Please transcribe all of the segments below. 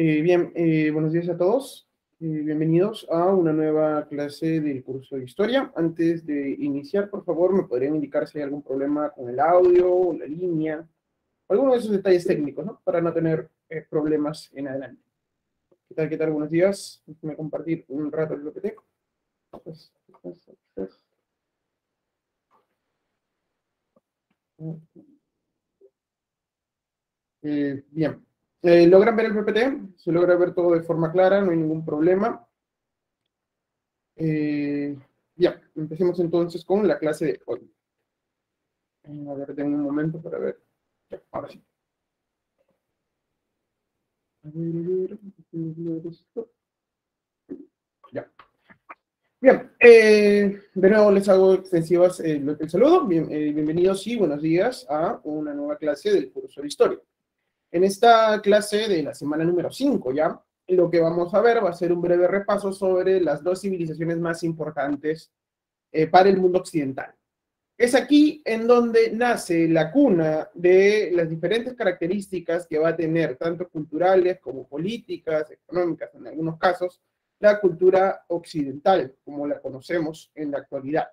Buenos días a todos. Bienvenidos a una nueva clase del curso de Historia. Antes de iniciar, por favor, me podrían indicar si hay algún problema con el audio, la línea, alguno de esos detalles técnicos, ¿no? Para no tener problemas en adelante. ¿Qué tal? ¿Qué tal? Buenos días. Déjenme compartir un rato el PPT. Bien. ¿Logran ver el PPT? ¿Se logra ver todo de forma clara? ¿No hay ningún problema? Bien, empecemos entonces con la clase de hoy. A ver, denme un momento para ver. Ya, ahora sí. Ya. Bien, de nuevo les hago extensivas el saludo. Bienvenidos y buenos días a una nueva clase del curso de Historia. En esta clase de la semana número 5 ya, lo que vamos a ver va a ser un breve repaso sobre las dos civilizaciones más importantes para el mundo occidental. Es aquí en donde nace la cuna de las diferentes características que va a tener, tanto culturales como políticas, económicas en algunos casos, la cultura occidental, como la conocemos en la actualidad,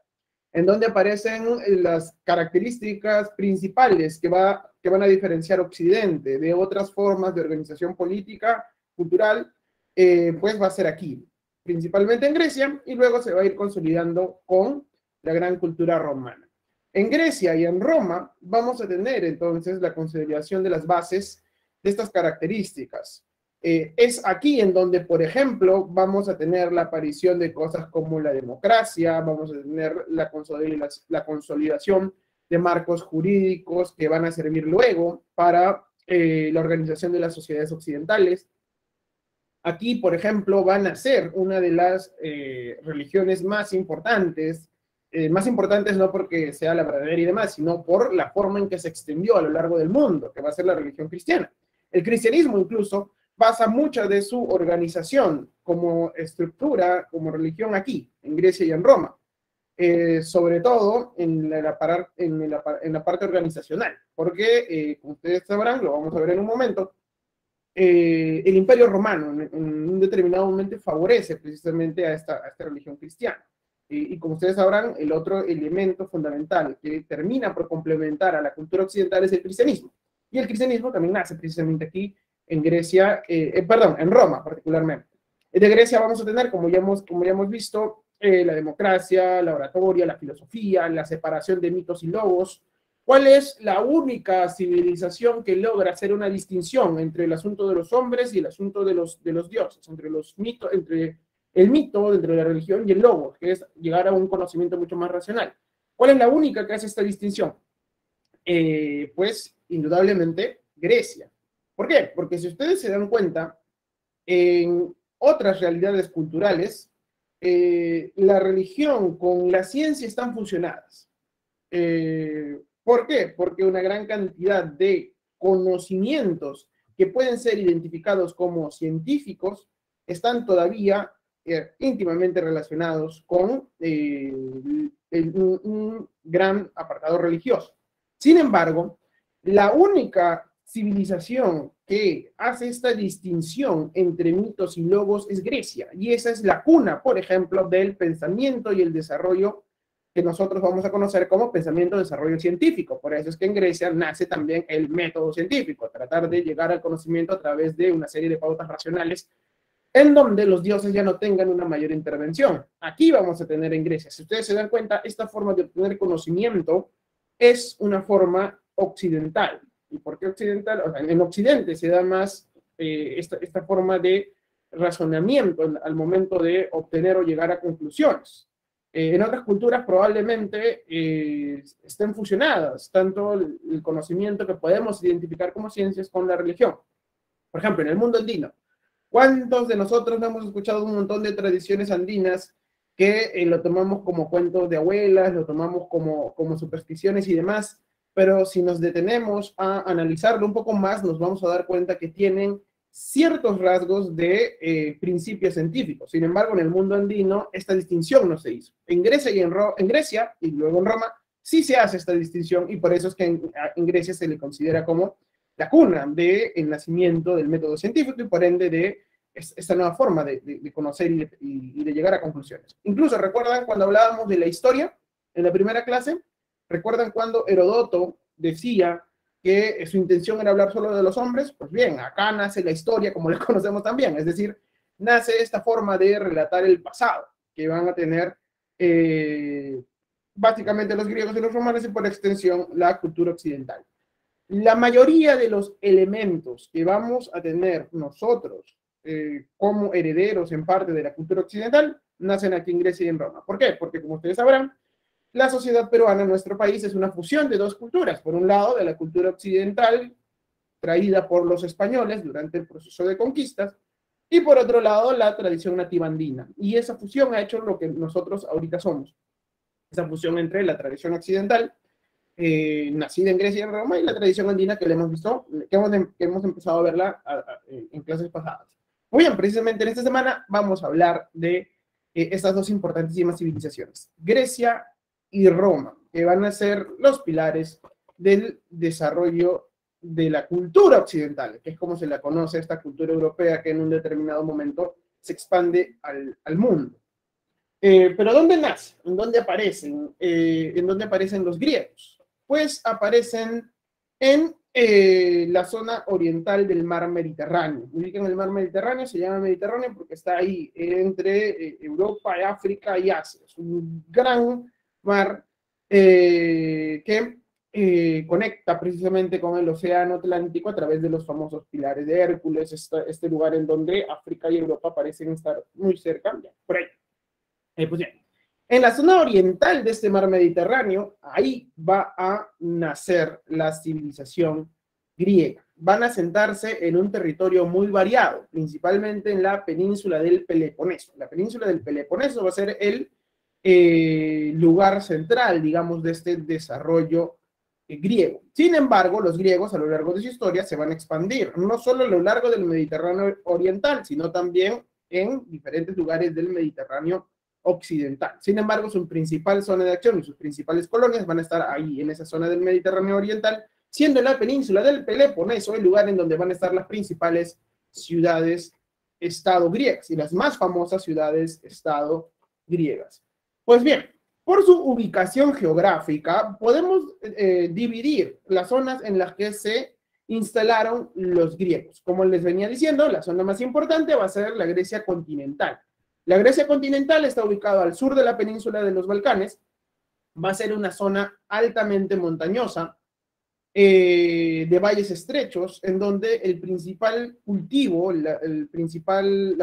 en donde aparecen las características principales que van a diferenciar Occidente de otras formas de organización política, cultural, pues va a ser aquí, principalmente en Grecia, y luego se va a ir consolidando con la gran cultura romana. En Grecia y en Roma vamos a tener entonces la consolidación de las bases de estas características. Es aquí en donde, por ejemplo, vamos a tener la aparición de cosas como la democracia, vamos a tener la consolidación de marcos jurídicos que van a servir luego para la organización de las sociedades occidentales. Aquí, por ejemplo, van a ser una de las religiones más importantes no porque sea la verdadera y demás, sino por la forma en que se extendió a lo largo del mundo, que va a ser la religión cristiana. El cristianismo incluso basa mucha de su organización como estructura, como religión aquí, en Grecia y en Roma, sobre todo en la parte organizacional, porque, como ustedes sabrán, lo vamos a ver en un momento, el Imperio Romano en un determinado momento favorece precisamente a esta religión cristiana. Y como ustedes sabrán, el otro elemento fundamental que termina por complementar a la cultura occidental es el cristianismo. Y el cristianismo también nace precisamente aquí en Grecia, en Roma particularmente. De Grecia vamos a tener, como ya hemos visto, la democracia, la oratoria, la filosofía, la separación de mitos y logos. ¿Cuál es la única civilización que logra hacer una distinción entre el asunto de los hombres y el asunto de los dioses, entre los mitos, entre el mito, entre la religión y el logos, que es llegar a un conocimiento mucho más racional? ¿Cuál es la única que hace esta distinción? Pues, indudablemente, Grecia. ¿Por qué? Porque si ustedes se dan cuenta, en otras realidades culturales, la religión con la ciencia están fusionadas. ¿Por qué? Porque una gran cantidad de conocimientos que pueden ser identificados como científicos están todavía íntimamente relacionados con un gran apartado religioso. Sin embargo, la única civilización que hace esta distinción entre mitos y logos es Grecia, y esa es la cuna, por ejemplo, del pensamiento y el desarrollo que nosotros vamos a conocer como pensamiento de desarrollo científico. Por eso es que en Grecia nace también el método científico, tratar de llegar al conocimiento a través de una serie de pautas racionales en donde los dioses ya no tengan una mayor intervención. Aquí vamos a tener en Grecia, si ustedes se dan cuenta, esta forma de obtener conocimiento es una forma occidental. ¿Y por qué occidental? O sea, en Occidente se da más esta forma de razonamiento al momento de obtener o llegar a conclusiones. En otras culturas probablemente estén fusionadas, tanto el conocimiento que podemos identificar como ciencias con la religión. Por ejemplo, en el mundo andino, ¿cuántos de nosotros no hemos escuchado un montón de tradiciones andinas que lo tomamos como cuentos de abuelas, lo tomamos como supersticiones y demás? Pero si nos detenemos a analizarlo un poco más, nos vamos a dar cuenta que tienen ciertos rasgos de principios científicos. Sin embargo, en el mundo andino esta distinción no se hizo. En Grecia y luego en Roma sí se hace esta distinción, y por eso es que en Grecia se le considera como la cuna del nacimiento del método científico y por ende de esta nueva forma de conocer y de llegar a conclusiones. Incluso, ¿recuerdan cuando hablábamos de la historia en la primera clase? ¿Recuerdan cuando Herodoto decía que su intención era hablar solo de los hombres? Pues bien, acá nace la historia como la conocemos también, es decir, nace esta forma de relatar el pasado que van a tener básicamente los griegos y los romanos y por extensión la cultura occidental. La mayoría de los elementos que vamos a tener nosotros como herederos en parte de la cultura occidental nacen aquí en Grecia y en Roma. ¿Por qué? Porque como ustedes sabrán, la sociedad peruana en nuestro país es una fusión de dos culturas. Por un lado, de la cultura occidental traída por los españoles durante el proceso de conquistas, y por otro lado, la tradición nativa andina. Y esa fusión ha hecho lo que nosotros ahorita somos. Esa fusión entre la tradición occidental, nacida en Grecia y en Roma, y la tradición andina que le hemos visto, que hemos empezado a verla en clases pasadas. Muy bien, precisamente en esta semana vamos a hablar de estas dos importantísimas civilizaciones, Grecia y Roma, que van a ser los pilares del desarrollo de la cultura occidental, que es como se la conoce esta cultura europea que en un determinado momento se expande al mundo. Pero ¿dónde nace? ¿En dónde aparecen? ¿En dónde aparecen los griegos? Pues aparecen en la zona oriental del mar Mediterráneo. Ubican el mar Mediterráneo, se llama Mediterráneo porque está ahí entre Europa, África y Asia. Es un gran mar que conecta precisamente con el océano Atlántico a través de los famosos pilares de Hércules, este lugar en donde África y Europa parecen estar muy cerca, ya, por ahí. Pues bien, en la zona oriental de este mar Mediterráneo, ahí va a nacer la civilización griega. Van a sentarse en un territorio muy variado, principalmente en la península del Peloponeso. La península del Peloponeso va a ser el lugar central, digamos, de este desarrollo griego. Sin embargo, los griegos a lo largo de su historia se van a expandir, no solo a lo largo del Mediterráneo oriental, sino también en diferentes lugares del Mediterráneo occidental. Sin embargo, su principal zona de acción y sus principales colonias van a estar ahí, en esa zona del Mediterráneo oriental, siendo la península del Peloponeso el lugar en donde van a estar las principales ciudades-estado griegas y las más famosas ciudades-estado griegas. Pues bien, por su ubicación geográfica, podemos dividir las zonas en las que se instalaron los griegos. Como les venía diciendo, la zona más importante va a ser la Grecia continental. La Grecia continental está ubicada al sur de la península de los Balcanes, va a ser una zona altamente montañosa, de valles estrechos, en donde el principal cultivo, el principal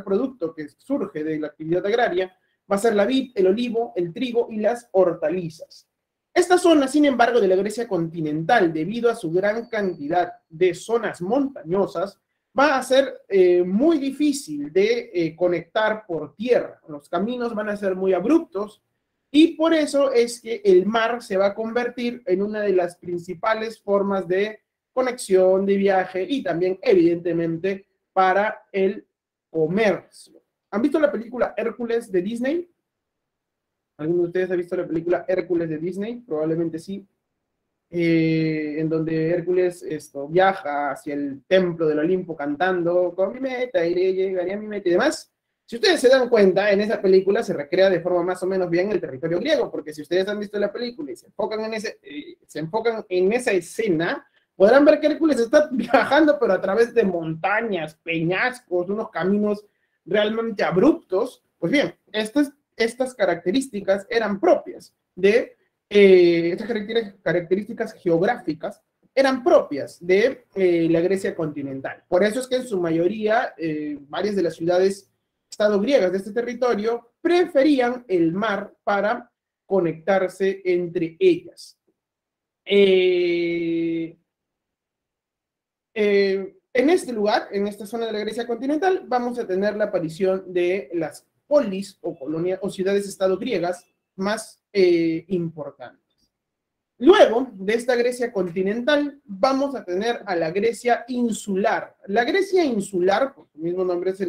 producto que surge de la actividad agraria va a ser la vid, el olivo, el trigo y las hortalizas. Esta zona, sin embargo, de la Grecia continental, debido a su gran cantidad de zonas montañosas, va a ser muy difícil de conectar por tierra. Los caminos van a ser muy abruptos y por eso es que el mar se va a convertir en una de las principales formas de conexión, de viaje y también, evidentemente, para el comercio. ¿Han visto la película Hércules de Disney? ¿Alguno de ustedes ha visto la película Hércules de Disney? Probablemente sí. En donde Hércules viaja hacia el templo del Olimpo cantando con mi meta, iré, llegaré a mi meta y demás. Si ustedes se dan cuenta, en esa película se recrea de forma más o menos bien el territorio griego, porque si ustedes han visto la película y se enfocan en esa escena, podrán ver que Hércules está viajando, pero a través de montañas, peñascos, unos caminos realmente abruptos. Pues bien, estas características eran propias de estas características geográficas eran propias de la Grecia continental. Por eso es que en su mayoría, varias de las ciudades-estado griegas de este territorio preferían el mar para conectarse entre ellas. En este lugar, en esta zona de la Grecia continental, vamos a tener la aparición de las polis o colonias o ciudades-estado griegas más importantes. Luego de esta Grecia continental, vamos a tener a la Grecia insular. La Grecia insular, por su mismo nombre se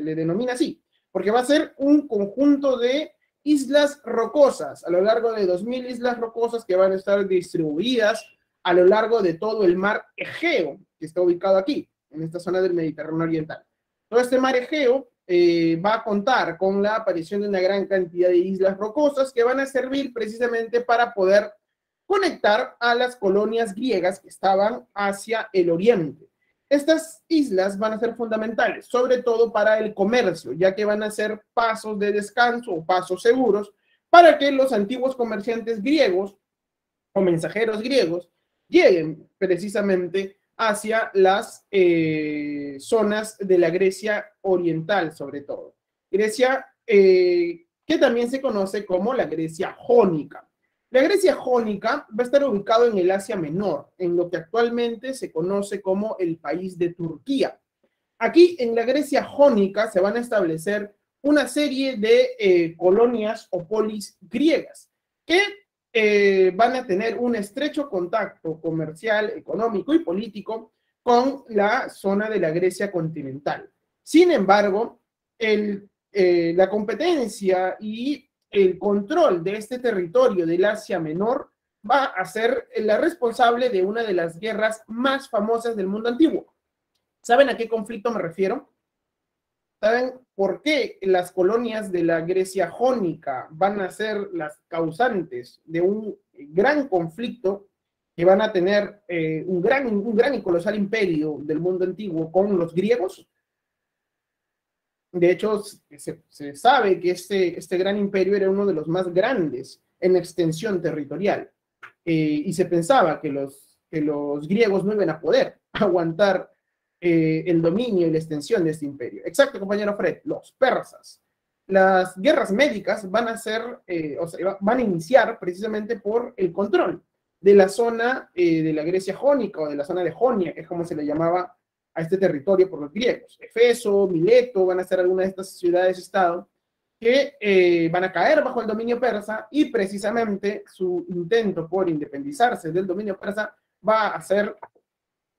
le denomina así, porque va a ser un conjunto de islas rocosas, a lo largo de 2000 islas rocosas que van a estar distribuidas a lo largo de todo el mar Egeo, que está ubicado aquí, en esta zona del Mediterráneo Oriental. Todo este mar Egeo va a contar con la aparición de una gran cantidad de islas rocosas que van a servir precisamente para poder conectar a las colonias griegas que estaban hacia el oriente. Estas islas van a ser fundamentales, sobre todo para el comercio, ya que van a ser pasos de descanso o pasos seguros para que los antiguos comerciantes griegos o mensajeros griegos lleguen precisamente hacia las zonas de la Grecia oriental, sobre todo. Grecia, que también se conoce como la Grecia jónica. La Grecia jónica va a estar ubicado en el Asia Menor, en lo que actualmente se conoce como el país de Turquía. Aquí en la Grecia jónica se van a establecer una serie de colonias o polis griegas que van a tener un estrecho contacto comercial, económico y político con la zona de la Grecia continental. Sin embargo, la competencia y el control de este territorio del Asia Menor va a ser la responsable de una de las guerras más famosas del mundo antiguo. ¿Saben a qué conflicto me refiero? ¿Saben por qué las colonias de la Grecia jónica van a ser las causantes de un gran conflicto que van a tener un gran y colosal imperio del mundo antiguo con los griegos? De hecho, se sabe que este gran imperio era uno de los más grandes en extensión territorial. Y se pensaba que los griegos no iban a poder aguantar el dominio y la extensión de este imperio. Exacto, compañero Fred, los persas. Las guerras médicas van a iniciar precisamente por el control de la zona de la Grecia jónica o de la zona de Jonia, que es como se le llamaba a este territorio por los griegos. Efeso, Mileto van a ser algunas de estas ciudades-estado que van a caer bajo el dominio persa, y precisamente su intento por independizarse del dominio persa va a ser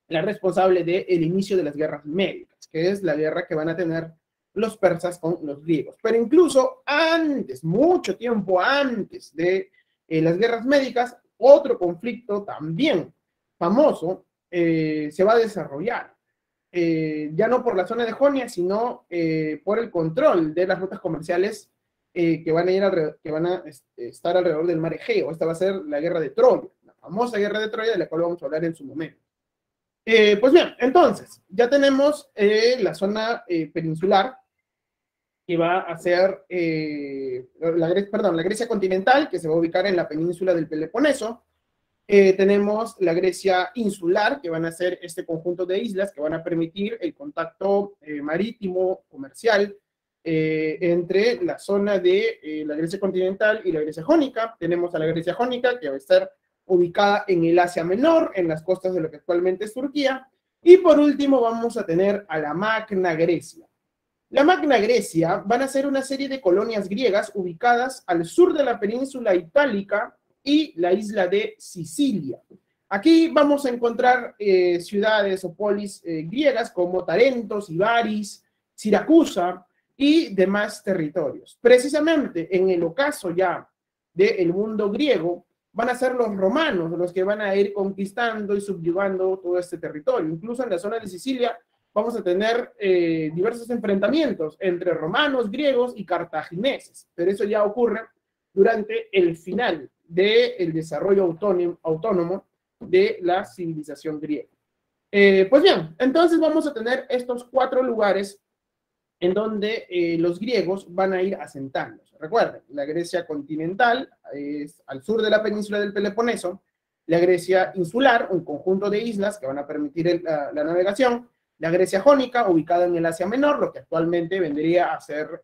la responsable del inicio de las guerras médicas, que es la guerra que van a tener los persas con los griegos. Pero incluso antes, mucho tiempo antes de las guerras médicas, otro conflicto también famoso se va a desarrollar. Ya no por la zona de Jonia, sino por el control de las rutas comerciales que van a estar alrededor del mar Egeo. Esta va a ser la guerra de Troya, la famosa guerra de Troya, de la cual vamos a hablar en su momento. Pues bien, entonces, ya tenemos la zona peninsular, que va a ser la Grecia continental, que se va a ubicar en la península del Peloponeso. Tenemos la Grecia insular, que van a ser este conjunto de islas que van a permitir el contacto marítimo, comercial, entre la zona de la Grecia continental y la Grecia jónica. Tenemos a la Grecia jónica, que va a estar ubicada en el Asia Menor, en las costas de lo que actualmente es Turquía. Y por último vamos a tener a la Magna Grecia. La Magna Grecia van a ser una serie de colonias griegas ubicadas al sur de la península itálica y la isla de Sicilia. Aquí vamos a encontrar ciudades o polis griegas como Tarento, Sibaris, Siracusa y demás territorios. Precisamente en el ocaso ya del mundo griego, van a ser los romanos los que van a ir conquistando y subyugando todo este territorio. Incluso en la zona de Sicilia vamos a tener diversos enfrentamientos entre romanos, griegos y cartagineses, pero eso ya ocurre durante el final del desarrollo autónomo de la civilización griega. Pues bien, entonces vamos a tener estos 4 lugares en donde los griegos van a ir asentándose. Recuerden, la Grecia continental es al sur de la península del Peloponeso, la Grecia insular, un conjunto de islas que van a permitir la navegación, la Grecia jónica, ubicada en el Asia Menor, lo que actualmente vendría a ser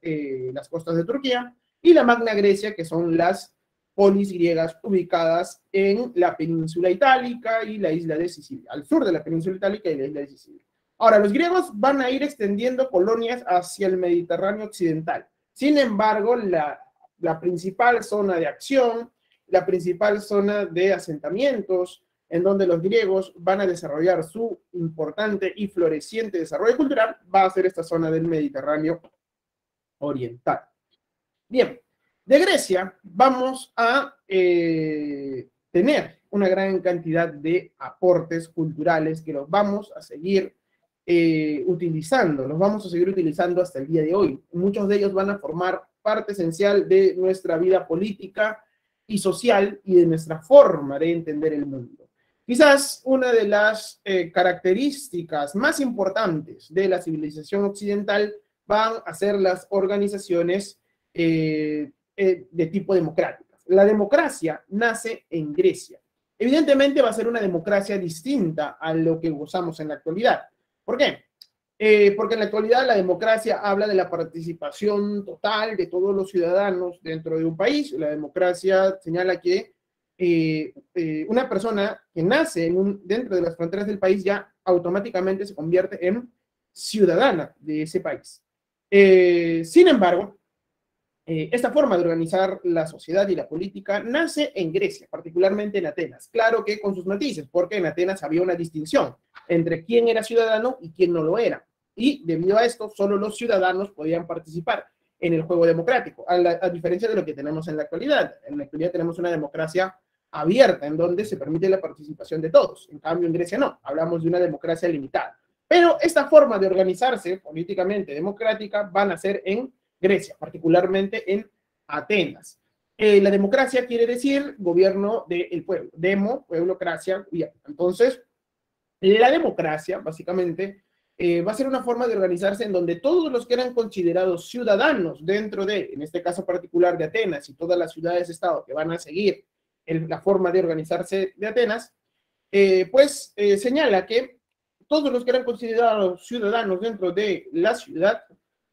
las costas de Turquía, y la Magna Grecia, que son las polis griegas ubicadas en la península itálica y la isla de Sicilia, al sur de la península itálica y la isla de Sicilia. Ahora, los griegos van a ir extendiendo colonias hacia el Mediterráneo occidental. Sin embargo, la principal zona de acción, la principal zona de asentamientos, en donde los griegos van a desarrollar su importante y floreciente desarrollo cultural, va a ser esta zona del Mediterráneo oriental. Bien, de Grecia vamos a tener una gran cantidad de aportes culturales que los vamos a seguir los vamos a seguir utilizando hasta el día de hoy. Muchos de ellos van a formar parte esencial de nuestra vida política y social y de nuestra forma de entender el mundo. Quizás una de las características más importantes de la civilización occidental van a ser las organizaciones de tipo democrático. La democracia nace en Grecia. Evidentemente va a ser una democracia distinta a lo que gozamos en la actualidad. ¿Por qué? Porque en la actualidad la democracia habla de la participación total de todos los ciudadanos dentro de un país. La democracia señala que una persona que nace dentro de las fronteras del país ya automáticamente se convierte en ciudadana de ese país. Sin embargo, esta forma de organizar la sociedad y la política nace en Grecia, particularmente en Atenas. Claro que con sus matices, porque en Atenas había una distinción entre quién era ciudadano y quién no lo era. Y debido a esto, solo los ciudadanos podían participar en el juego democrático, a diferencia de lo que tenemos en la actualidad. En la actualidad tenemos una democracia abierta, en donde se permite la participación de todos. En cambio, en Grecia no, hablamos de una democracia limitada. Pero esta forma de organizarse políticamente democrática van a ser en Grecia, particularmente en Atenas. La democracia quiere decir gobierno del pueblo, demo, pueblocracia, gobierno. Entonces, la democracia, básicamente, va a ser una forma de organizarse en donde todos los que eran considerados ciudadanos dentro de, en este caso particular de Atenas y todas las ciudades-estado que van a seguir la forma de organizarse de Atenas, señala que todos los que eran considerados ciudadanos dentro de la ciudad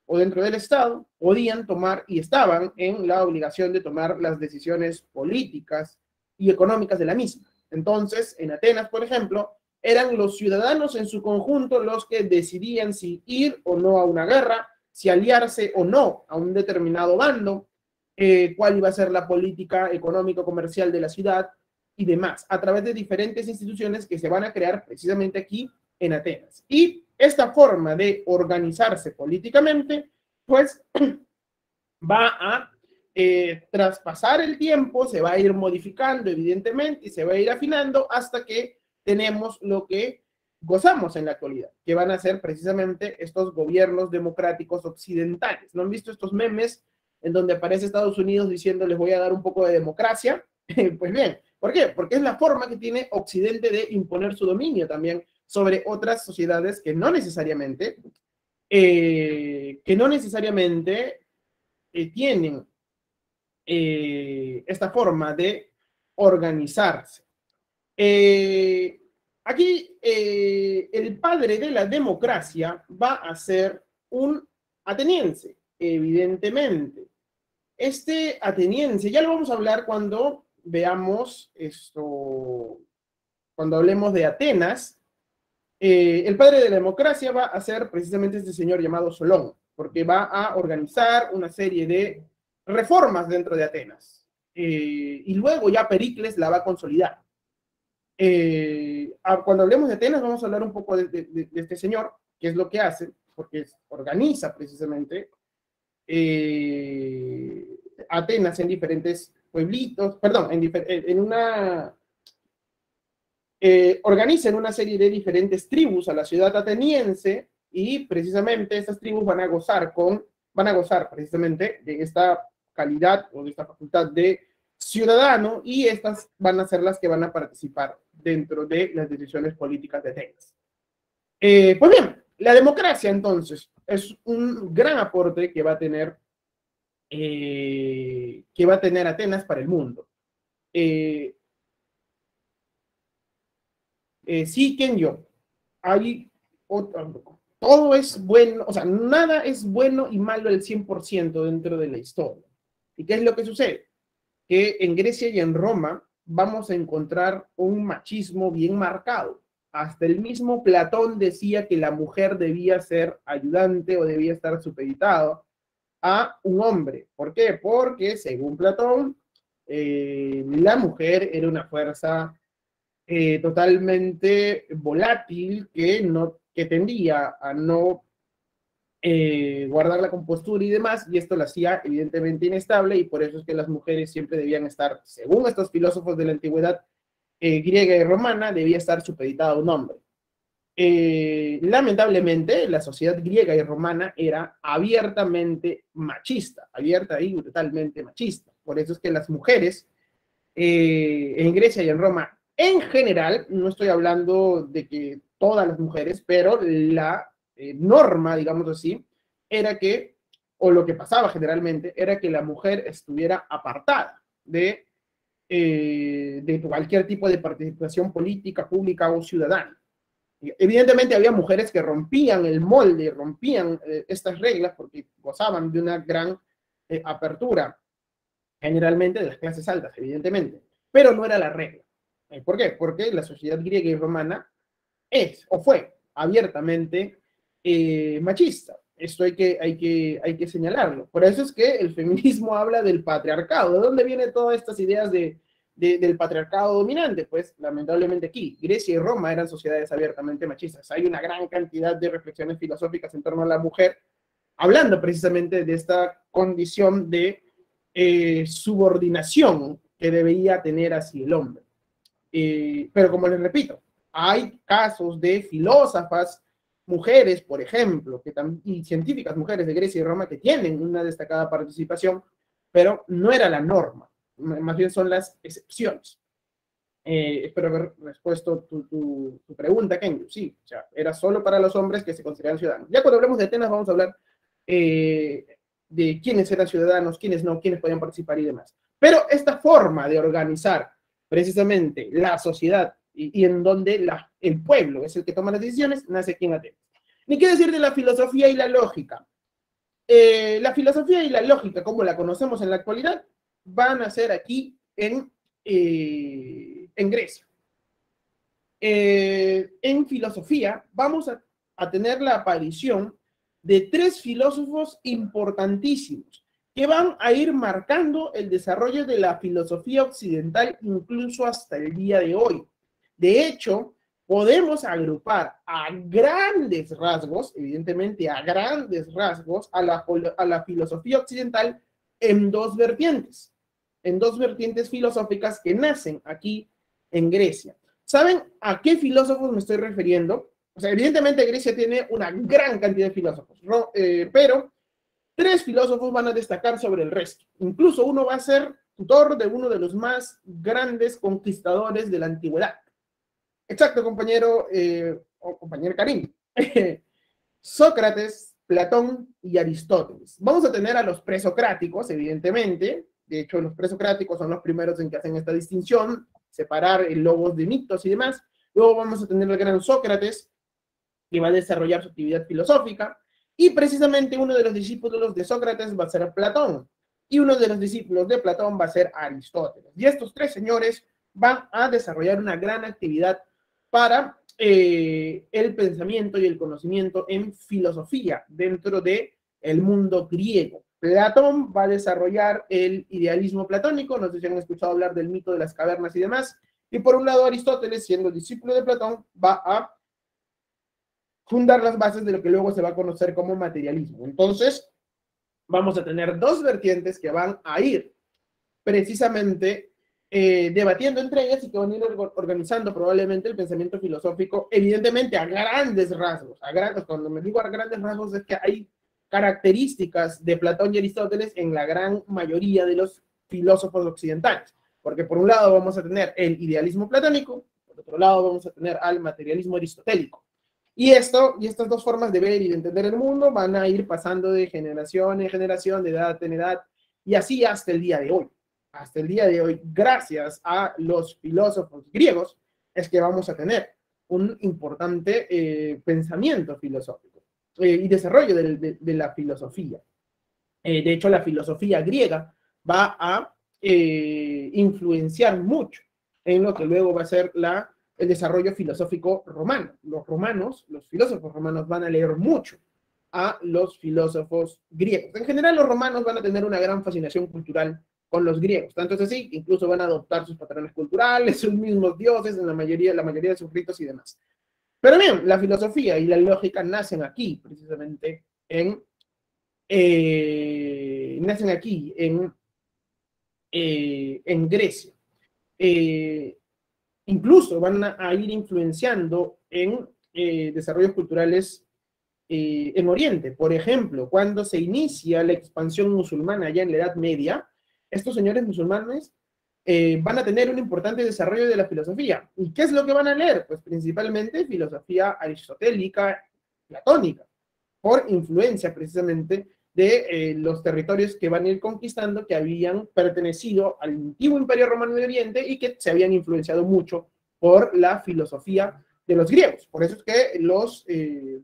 o dentro del Estado, podían tomar y estaban en la obligación de tomar las decisiones políticas y económicas de la misma. Entonces, en Atenas, por ejemplo, eran los ciudadanos en su conjunto los que decidían si ir o no a una guerra, si aliarse o no a un determinado bando, cuál iba a ser la política económico-comercial de la ciudad y demás, a través de diferentes instituciones que se van a crear precisamente aquí en Atenas. Y esta forma de organizarse políticamente, pues, va a traspasar el tiempo, se va a ir modificando, evidentemente, y se va a ir afinando hasta que tenemos lo que gozamos en la actualidad, que van a ser precisamente estos gobiernos democráticos occidentales. ¿No han visto estos memes en donde aparece Estados Unidos diciendo les voy a dar un poco de democracia? Pues bien, ¿por qué? Porque es la forma que tiene Occidente de imponer su dominio también sobre otras sociedades que no necesariamente tienen esta forma de organizarse. Aquí el padre de la democracia va a ser un ateniense, evidentemente. Este ateniense, ya lo vamos a hablar cuando veamos esto, cuando hablemos de Atenas. El padre de la democracia va a ser precisamente este señor llamado Solón, porque va a organizar una serie de reformas dentro de Atenas. Y luego ya Pericles la va a consolidar. Cuando hablemos de Atenas vamos a hablar un poco de este señor, qué es lo que hace, porque organiza precisamente Atenas en diferentes pueblitos, perdón, organiza en una serie de diferentes tribus a la ciudad ateniense y precisamente estas tribus van a gozar precisamente de esta calidad o de esta facultad de ciudadano y estas van a ser las que van a participar dentro de las decisiones políticas de Atenas. Pues bien, la democracia entonces es un gran aporte que va a tener Atenas para el mundo. Sí, Kenyo, hay todo es bueno, o sea, nada es bueno y malo al 100% dentro de la historia. ¿Y qué es lo que sucede? Que en Grecia y en Roma vamos a encontrar un machismo bien marcado. Hasta el mismo Platón decía que la mujer debía ser ayudante o debía estar supeditada a un hombre. ¿Por qué? Porque según Platón, la mujer era una fuerza totalmente volátil que tendía a no guardar la compostura y demás, y esto la hacía evidentemente inestable, y por eso es que las mujeres siempre debían estar, según estos filósofos de la antigüedad, griega y romana debía estar supeditada a un hombre. Lamentablemente, la sociedad griega y romana era abiertamente machista, abierta y brutalmente machista. Por eso es que las mujeres en Grecia y en Roma, en general, no estoy hablando de que todas las mujeres, pero la norma, digamos así, era que, o lo que pasaba generalmente, era que la mujer estuviera apartada de cualquier tipo de participación política, pública o ciudadana. Evidentemente había mujeres que rompían el molde, rompían estas reglas porque gozaban de una gran apertura, generalmente de las clases altas, evidentemente, pero no era la regla. ¿Por qué? Porque la sociedad griega y romana es o fue abiertamente machista. Esto hay que señalarlo. Por eso es que el feminismo habla del patriarcado. ¿De dónde vienen todas estas ideas del patriarcado dominante? Pues lamentablemente aquí, Grecia y Roma eran sociedades abiertamente machistas. Hay una gran cantidad de reflexiones filosóficas en torno a la mujer, hablando precisamente de esta condición de subordinación que debería tener así el hombre. Pero como les repito, hay casos de filósofas mujeres, por ejemplo, y científicas mujeres de Grecia y Roma que tienen una destacada participación, pero no era la norma, más bien son las excepciones. Espero haber respuesto tu pregunta, Kenyu. Sí, o sea, era solo para los hombres que se consideraban ciudadanos. Ya cuando hablemos de Atenas vamos a hablar de quiénes eran ciudadanos, quiénes no, quiénes podían participar y demás. Pero esta forma de organizar precisamente la sociedad y en donde el pueblo es el que toma las decisiones, nace aquí en Atenas. Ni qué decir de la filosofía y la lógica. La filosofía y la lógica, como la conocemos en la actualidad, van a ser aquí en Grecia. En filosofía vamos a tener la aparición de tres filósofos importantísimos que van a ir marcando el desarrollo de la filosofía occidental incluso hasta el día de hoy. De hecho, podemos agrupar a grandes rasgos, evidentemente a grandes rasgos, a la filosofía occidental en dos vertientes filosóficas que nacen aquí en Grecia. ¿Saben a qué filósofos me estoy refiriendo? O sea, evidentemente Grecia tiene una gran cantidad de filósofos, ¿no? Pero tres filósofos van a destacar sobre el resto. Incluso uno va a ser tutor de uno de los más grandes conquistadores de la antigüedad. Exacto, compañero, o compañero Karim. Sócrates, Platón y Aristóteles. Vamos a tener a los presocráticos, evidentemente. De hecho, los presocráticos son los primeros en que hacen esta distinción, separar el logos de mitos y demás. Luego vamos a tener al gran Sócrates, que va a desarrollar su actividad filosófica. Y precisamente uno de los discípulos de Sócrates va a ser Platón. Y uno de los discípulos de Platón va a ser Aristóteles. Y estos tres señores van a desarrollar una gran actividad para el pensamiento y el conocimiento en filosofía dentro del mundo griego. Platón va a desarrollar el idealismo platónico, no sé si han escuchado hablar del mito de las cavernas y demás, y por un lado Aristóteles, siendo discípulo de Platón, va a fundar las bases de lo que luego se va a conocer como materialismo. Entonces, vamos a tener dos vertientes que van a ir precisamente debatiendo entre ellas y que van a ir organizando probablemente el pensamiento filosófico, evidentemente a grandes rasgos. Cuando me digo a grandes rasgos es que hay características de Platón y Aristóteles en la gran mayoría de los filósofos occidentales. Porque por un lado vamos a tener el idealismo platónico, por otro lado vamos a tener al materialismo aristotélico. Y estas dos formas de ver y de entender el mundo van a ir pasando de generación en generación, de edad en edad, y así hasta el día de hoy. Hasta el día de hoy, gracias a los filósofos griegos, es que vamos a tener un importante pensamiento filosófico y desarrollo de la filosofía. De hecho, la filosofía griega va a influenciar mucho en lo que luego va a ser el desarrollo filosófico romano. Los filósofos romanos van a leer mucho a los filósofos griegos. En general, los romanos van a tener una gran fascinación cultural con los griegos. Tanto es así que incluso van a adoptar sus patrones culturales, sus mismos dioses en la mayoría de sus ritos y demás. Pero bien, la filosofía y la lógica nacen aquí, precisamente nacen aquí en Grecia. incluso van a ir influenciando en desarrollos culturales en Oriente. Por ejemplo, cuando se inicia la expansión musulmana ya en la Edad Media, estos señores musulmanes van a tener un importante desarrollo de la filosofía. ¿Y qué es lo que van a leer? Pues principalmente filosofía aristotélica, platónica, por influencia precisamente de los territorios que van a ir conquistando, que habían pertenecido al antiguo Imperio Romano de Oriente y que se habían influenciado mucho por la filosofía de los griegos. Por eso es que los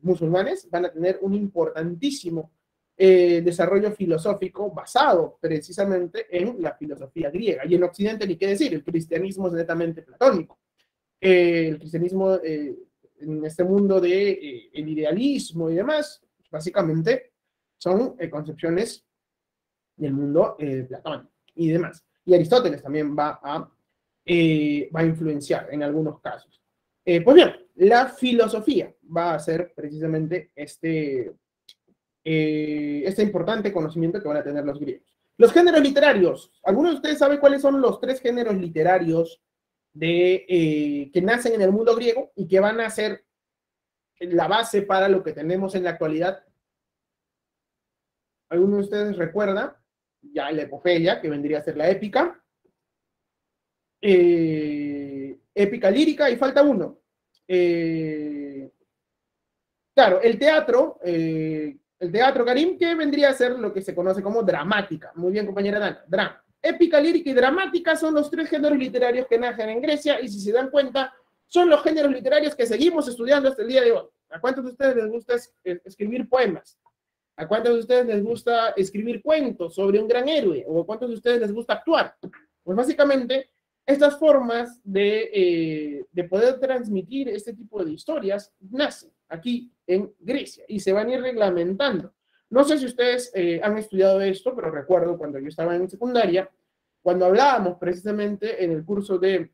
musulmanes van a tener un importantísimo desarrollo filosófico basado precisamente en la filosofía griega. Y en Occidente, ni qué decir, el cristianismo es netamente platónico. El cristianismo en este mundo de el idealismo y demás, básicamente son concepciones del mundo platónico y demás. Y Aristóteles también va a influenciar en algunos casos. Pues bien, la filosofía va a ser precisamente este importante conocimiento que van a tener los griegos. Los géneros literarios. ¿Algunos de ustedes saben cuáles son los 3 géneros literarios que nacen en el mundo griego y que van a ser la base para lo que tenemos en la actualidad? ¿Alguno de ustedes recuerda? Ya la epopeya, que vendría a ser la épica. Épica lírica, y falta uno. Claro, el teatro, Karim, que vendría a ser lo que se conoce como dramática. Muy bien, compañera Dana, drama. Épica, lírica y dramática son los 3 géneros literarios que nacen en Grecia, y si se dan cuenta, son los géneros literarios que seguimos estudiando hasta el día de hoy. ¿A cuántos de ustedes les gusta escribir poemas? ¿A cuántos de ustedes les gusta escribir cuentos sobre un gran héroe? ¿O a cuántos de ustedes les gusta actuar? Pues básicamente, estas formas de poder transmitir este tipo de historias nacen aquí en Grecia y se van a ir reglamentando. No sé si ustedes han estudiado esto, pero recuerdo cuando yo estaba en secundaria, cuando hablábamos precisamente en el curso de,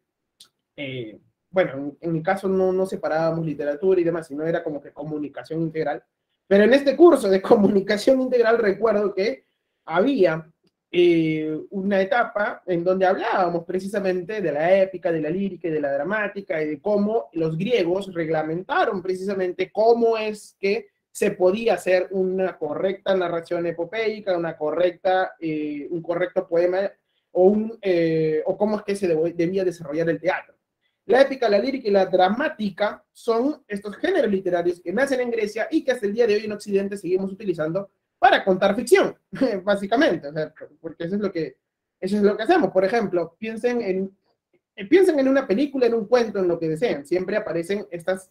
bueno, en mi caso no separábamos literatura y demás, sino era como que comunicación integral. Pero en este curso de comunicación integral recuerdo que había una etapa en donde hablábamos precisamente de la épica, de la lírica y de la dramática, y de cómo los griegos reglamentaron precisamente cómo es que se podía hacer una correcta narración epopeica, un correcto poema, o cómo es que se debía desarrollar el teatro. La épica, la lírica y la dramática son estos géneros literarios que nacen en Grecia y que hasta el día de hoy en Occidente seguimos utilizando para contar ficción, básicamente, o sea, porque eso es lo que hacemos. Por ejemplo, piensen en una película, en un cuento, en lo que deseen. Siempre aparecen estas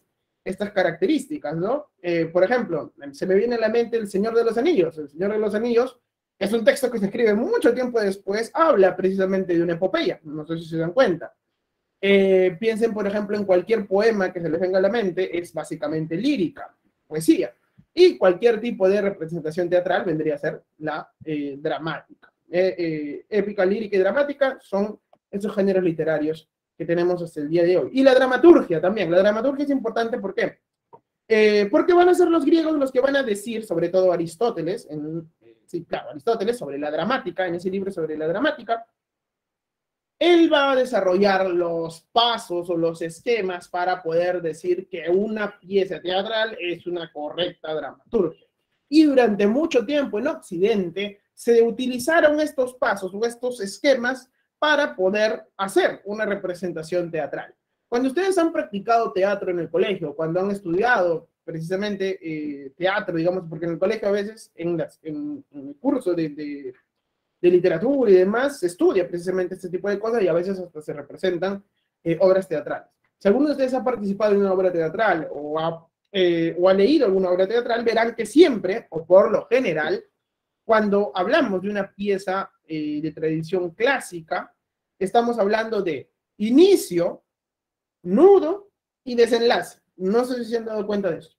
características, ¿no? Por ejemplo, se me viene a la mente El Señor de los Anillos. El Señor de los Anillos es un texto que se escribe mucho tiempo después, habla precisamente de una epopeya, no sé si se dan cuenta. Piensen, por ejemplo, en cualquier poema que se les venga a la mente, es básicamente lírica, poesía. Y cualquier tipo de representación teatral vendría a ser la dramática. Épica, lírica y dramática son esos géneros literarios que tenemos hasta el día de hoy. Y la dramaturgia también. La dramaturgia es importante, ¿por qué? Porque van a ser los griegos los que van a decir, sobre todo Aristóteles, sí, claro, Aristóteles, sobre la dramática, en ese libro sobre la dramática, él va a desarrollar los pasos o los esquemas para poder decir que una pieza teatral es una correcta dramaturgia. Y durante mucho tiempo en Occidente se utilizaron estos pasos o estos esquemas para poder hacer una representación teatral. Cuando ustedes han practicado teatro en el colegio, cuando han estudiado precisamente teatro, digamos, porque en el colegio a veces, en el curso de literatura y demás, se estudia precisamente este tipo de cosas y a veces hasta se representan obras teatrales. Si alguno de ustedes ha participado en una obra teatral o ha leído alguna obra teatral, verán que siempre, o por lo general, cuando hablamos de una pieza de tradición clásica, estamos hablando de inicio, nudo y desenlace. No sé si se han dado cuenta de eso.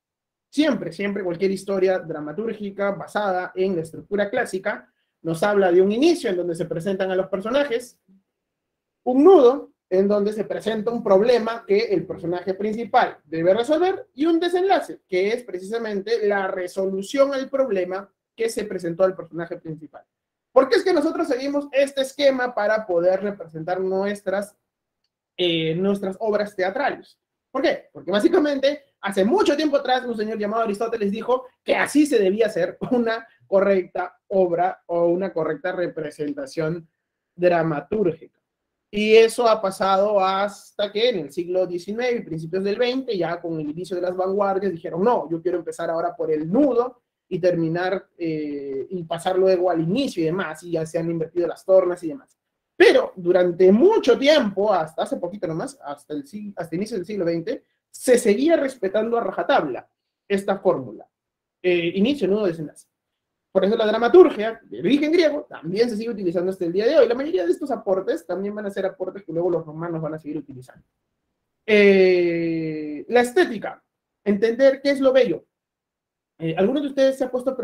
Siempre cualquier historia dramatúrgica basada en la estructura clásica nos habla de un inicio en donde se presentan a los personajes, un nudo en donde se presenta un problema que el personaje principal debe resolver y un desenlace, que es precisamente la resolución al problema que se presentó al personaje principal. ¿Por qué es que nosotros seguimos este esquema para poder representar nuestras nuestras obras teatrales. ¿Por qué? Porque básicamente hace mucho tiempo atrás un señor llamado Aristóteles dijo que así se debía hacer una correcta obra o una correcta representación dramatúrgica. Y eso ha pasado hasta que en el siglo XIX y principios del XX, ya con el inicio de las vanguardias, dijeron, no, yo quiero empezar ahora por el nudo y terminar y pasar luego al inicio y demás, y ya se han invertido las tornas y demás. Pero durante mucho tiempo, hasta hace poquito nomás, hasta inicio del siglo XX, se seguía respetando a rajatabla esta fórmula. Inicio, nudo, desenlace. Por eso la dramaturgia, de origen griego, también se sigue utilizando hasta el día de hoy. La mayoría de estos aportes también van a ser aportes que luego los romanos van a seguir utilizando. La estética, entender qué es lo bello. ¿Alguno de ustedes se ha puesto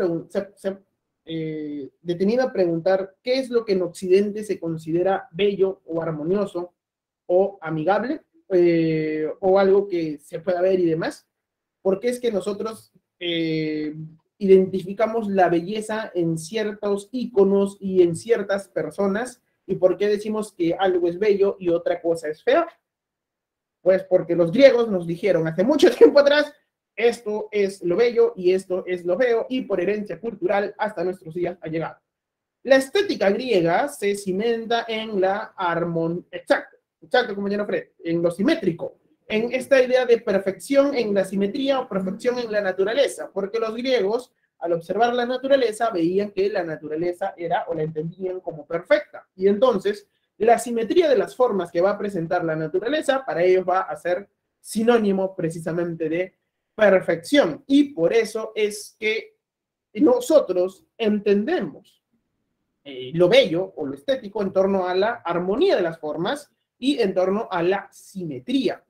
detenido a preguntar qué es lo que en Occidente se considera bello o armonioso o amigable o algo que se pueda ver y demás? ¿Por qué es que nosotros identificamos la belleza en ciertos íconos y en ciertas personas? ¿Y por qué decimos que algo es bello y otra cosa es fea? Pues porque los griegos nos dijeron hace mucho tiempo atrás, esto es lo bello y esto es lo feo, y por herencia cultural hasta nuestros días ha llegado. La estética griega se cimenta en la armonía, exacto, compañero Fred, en lo simétrico, en esta idea de perfección en la simetría o perfección en la naturaleza, porque los griegos, al observar la naturaleza, veían que la naturaleza era o la entendían como perfecta. Y entonces, la simetría de las formas que va a presentar la naturaleza, para ellos va a ser sinónimo precisamente de perfección. Y por eso es que nosotros entendemos lo bello o lo estético en torno a la armonía de las formas y en torno a la simetría.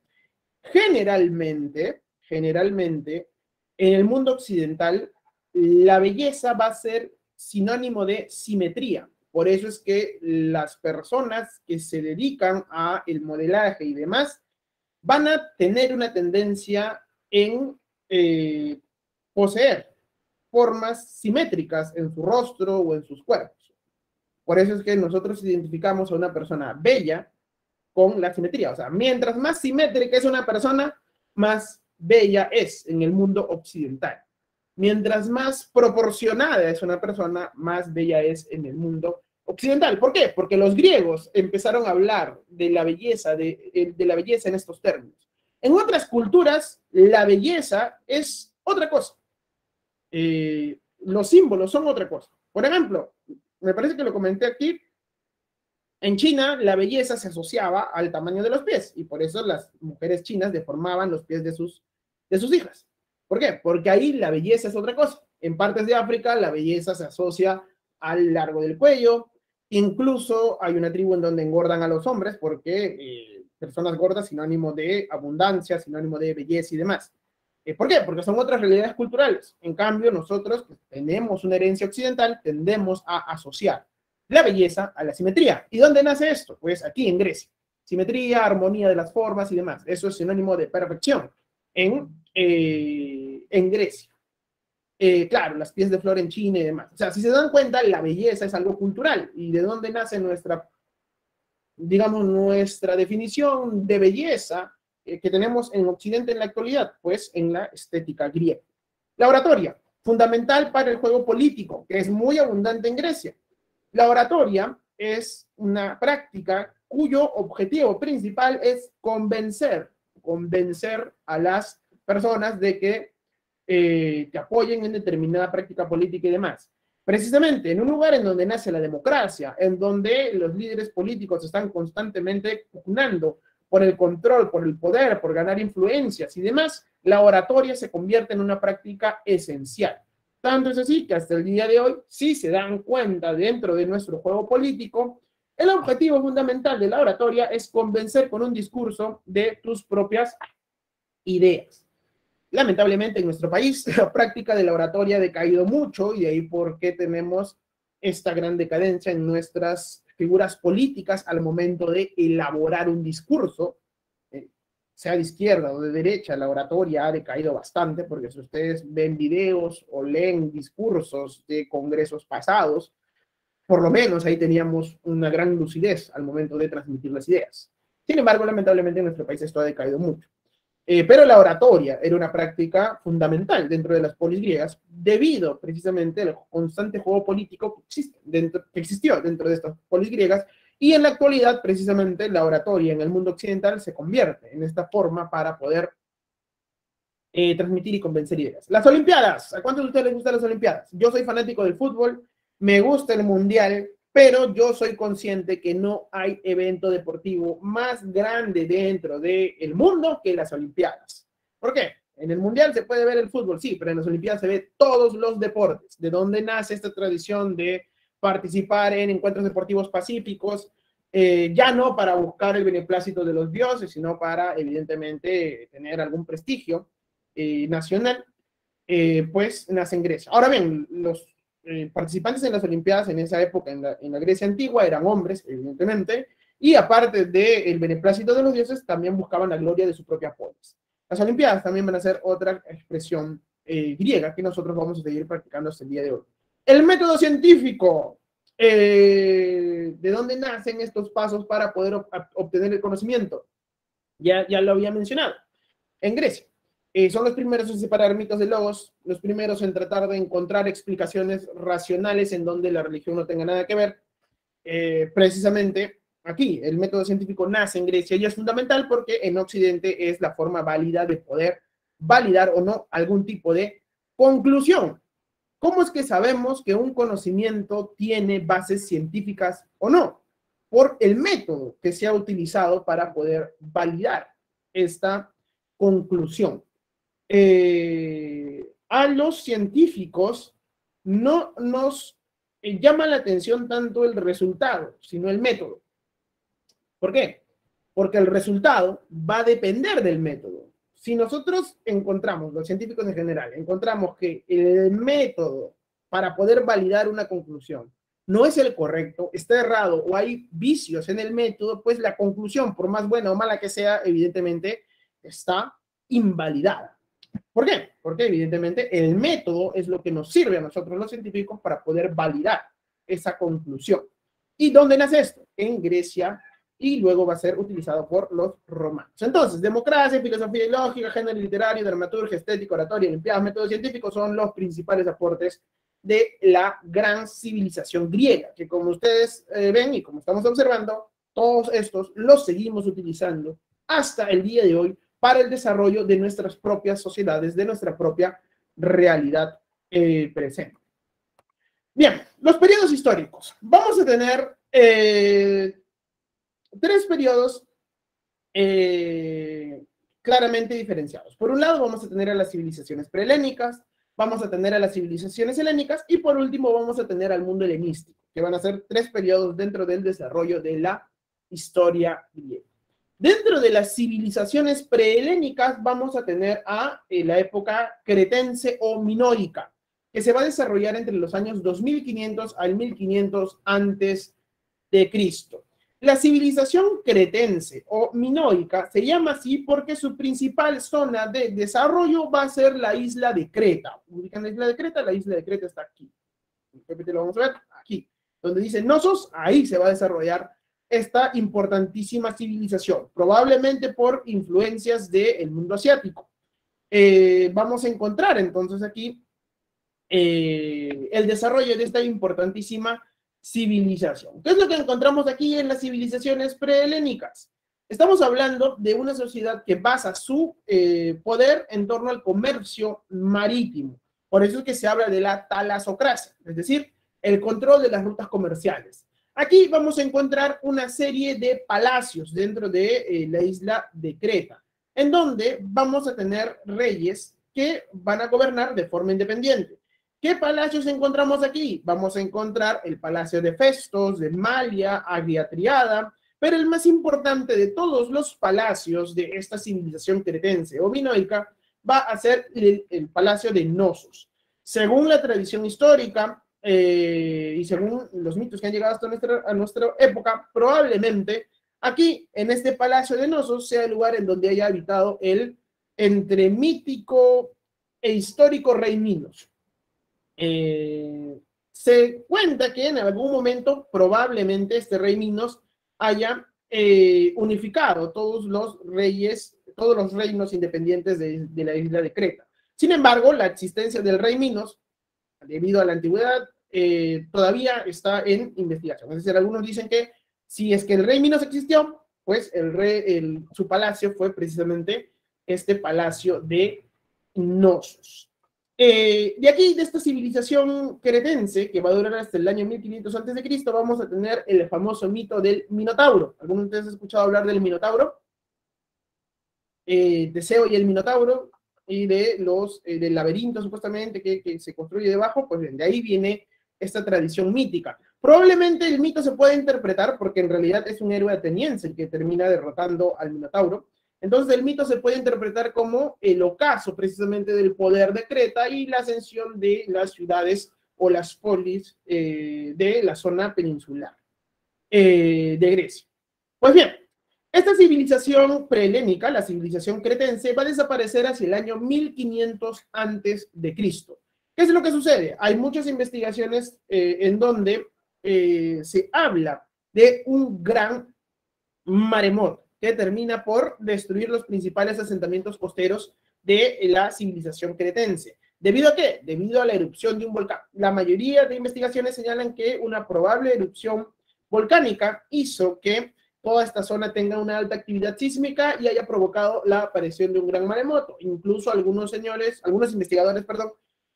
Generalmente, en el mundo occidental, la belleza va a ser sinónimo de simetría. Por eso es que las personas que se dedican a el modelaje y demás van a tener una tendencia en poseer formas simétricas en su rostro o en sus cuerpos. Por eso es que nosotros identificamos a una persona bella con la simetría. O sea, mientras más simétrica es una persona, más bella es en el mundo occidental. Mientras más proporcionada es una persona, más bella es en el mundo occidental. ¿Por qué? Porque los griegos empezaron a hablar de la belleza, de la belleza en estos términos. En otras culturas, la belleza es otra cosa. Los símbolos son otra cosa. Por ejemplo, me parece que lo comenté aquí, en China la belleza se asociaba al tamaño de los pies y por eso las mujeres chinas deformaban los pies de sus hijas. ¿Por qué? Porque ahí la belleza es otra cosa. En partes de África la belleza se asocia al largo del cuello. Incluso hay una tribu en donde engordan a los hombres porque personas gordas sinónimo de abundancia, sinónimo de belleza y demás. ¿Por qué? Porque son otras realidades culturales. En cambio, nosotros que tenemos una herencia occidental, tendemos a asociar la belleza a la simetría. ¿Y dónde nace esto? Pues aquí en Grecia. Simetría, armonía de las formas y demás. Eso es sinónimo de perfección en Grecia. Claro, las pies de flor en China y demás. O sea, si se dan cuenta, la belleza es algo cultural. ¿Y de dónde nace nuestra, digamos, nuestra definición de belleza que tenemos en Occidente en la actualidad? Pues en la estética griega. La oratoria, fundamental para el juego político, que es muy abundante en Grecia. La oratoria es una práctica cuyo objetivo principal es convencer a las personas de que te apoyen en determinada práctica política y demás. Precisamente en un lugar en donde nace la democracia, en donde los líderes políticos están constantemente pugnando por el control, por el poder, por ganar influencias y demás, la oratoria se convierte en una práctica esencial. Tanto es así que hasta el día de hoy, si se dan cuenta dentro de nuestro juego político, el objetivo fundamental de la oratoria es convencer con un discurso de tus propias ideas. Lamentablemente en nuestro país la práctica de la oratoria ha decaído mucho y de ahí por qué tenemos esta gran decadencia en nuestras figuras políticas al momento de elaborar un discurso, sea de izquierda o de derecha. La oratoria ha decaído bastante porque si ustedes ven videos o leen discursos de congresos pasados, por lo menos ahí teníamos una gran lucidez al momento de transmitir las ideas. Sin embargo, lamentablemente en nuestro país esto ha decaído mucho. Pero la oratoria era una práctica fundamental dentro de las polis griegas debido precisamente al constante juego político que existió dentro de estas polis griegas, y en la actualidad precisamente la oratoria en el mundo occidental se convierte en esta forma para poder transmitir y convencer ideas. Las Olimpiadas. ¿A cuántos de ustedes les gustan las Olimpiadas? Yo soy fanático del fútbol, me gusta el Mundial, pero yo soy consciente que no hay evento deportivo más grande dentro del mundo que las Olimpiadas. ¿Por qué? En el Mundial se puede ver el fútbol, sí, pero en las Olimpiadas se ve todos los deportes. ¿De dónde nace esta tradición de participar en encuentros deportivos pacíficos? Ya no para buscar el beneplácito de los dioses, sino para, evidentemente, tener algún prestigio nacional, pues nace en Grecia. Ahora bien, los participantes en las Olimpiadas en esa época, en la Grecia antigua, eran hombres, evidentemente, y aparte del beneplácito de los dioses, también buscaban la gloria de su propia polis. Las Olimpiadas también van a ser otra expresión griega que nosotros vamos a seguir practicando hasta el día de hoy. El método científico. ¿De dónde nacen estos pasos para poder obtener el conocimiento? Ya lo había mencionado. En Grecia. Son los primeros en separar mitos de logos, los primeros en tratar de encontrar explicaciones racionales en donde la religión no tenga nada que ver. Precisamente aquí, el método científico nace en Grecia y es fundamental porque en Occidente es la forma válida de poder validar o no algún tipo de conclusión. ¿Cómo es que sabemos que un conocimiento tiene bases científicas o no? Por el método que se ha utilizado para poder validar esta conclusión. A los científicos no nos llama la atención tanto el resultado, sino el método. ¿Por qué? Porque el resultado va a depender del método. Si nosotros encontramos, los científicos en general, encontramos que el método para poder validar una conclusión no es el correcto, está errado o hay vicios en el método, pues la conclusión, por más buena o mala que sea, evidentemente está invalidada. ¿Por qué? Porque evidentemente el método es lo que nos sirve a nosotros los científicos para poder validar esa conclusión. ¿Y dónde nace esto? En Grecia, y luego va a ser utilizado por los romanos. Entonces, democracia, filosofía y lógica, género literario, dramaturgia, estética, oratoria, olimpiadas, métodos científicos son los principales aportes de la gran civilización griega, que como ustedes ven y como estamos observando, todos estos los seguimos utilizando hasta el día de hoy para el desarrollo de nuestras propias sociedades, de nuestra propia realidad presente. Bien, los periodos históricos. Vamos a tener tres periodos claramente diferenciados. Por un lado, vamos a tener a las civilizaciones prehelénicas, vamos a tener a las civilizaciones helénicas y por último vamos a tener al mundo helenístico, que van a ser tres periodos dentro del desarrollo de la historia griega. Dentro de las civilizaciones prehelénicas vamos a tener a la época cretense o minoica, que se va a desarrollar entre los años 2500 al 1500 antes de Cristo. La civilización cretense o minoica se llama así porque su principal zona de desarrollo va a ser la isla de Creta. ¿Ubican la isla de Creta? La isla de Creta está aquí. Lo vamos a ver aquí. Donde dice Knossos, ahí se va a desarrollar esta importantísima civilización, probablemente por influencias del mundo asiático. Vamos a encontrar entonces aquí el desarrollo de esta importantísima civilización. ¿Qué es lo que encontramos aquí en las civilizaciones prehelénicas? Estamos hablando de una sociedad que basa su poder en torno al comercio marítimo. Por eso es que se habla de la talasocracia, es decir, el control de las rutas comerciales. Aquí vamos a encontrar una serie de palacios dentro de la isla de Creta, en donde vamos a tener reyes que van a gobernar de forma independiente. ¿Qué palacios encontramos aquí? Vamos a encontrar el palacio de Festos, de Malia, Agriatriada, pero el más importante de todos los palacios de esta civilización cretense o minoica va a ser el palacio de Knossos. Según la tradición histórica, y según los mitos que han llegado hasta a nuestra época, probablemente aquí, en este palacio de Knossos, sea el lugar en donde haya habitado el entre mítico e histórico rey Minos. Se cuenta que en algún momento, probablemente, este rey Minos haya unificado todos los reinos independientes de la isla de Creta. Sin embargo, la existencia del rey Minos, debido a la antigüedad, todavía está en investigación. Es decir, algunos dicen que si es que el rey Minos existió, pues su palacio fue precisamente este palacio de Knossos. De aquí, de esta civilización cretense, que va a durar hasta el año 1500 a.C., vamos a tener el famoso mito del Minotauro. ¿Alguno de ustedes ha escuchado hablar del Minotauro? Teseo y el Minotauro, y del laberinto supuestamente que se construye debajo, pues de ahí viene esta tradición mítica. Probablemente el mito se puede interpretar porque en realidad es un héroe ateniense el que termina derrotando al Minotauro. Entonces el mito se puede interpretar como el ocaso precisamente del poder de Creta y la ascensión de las ciudades o las polis de la zona peninsular de Grecia. Pues bien, esta civilización prehelénica, la civilización cretense, va a desaparecer hacia el año 1500 antes de Cristo. ¿Qué es lo que sucede? Hay muchas investigaciones en donde se habla de un gran maremoto que termina por destruir los principales asentamientos costeros de la civilización cretense. ¿Debido a qué? Debido a la erupción de un volcán. La mayoría de investigaciones señalan que una probable erupción volcánica hizo que toda esta zona tenga una alta actividad sísmica y haya provocado la aparición de un gran maremoto. Incluso algunos investigadores,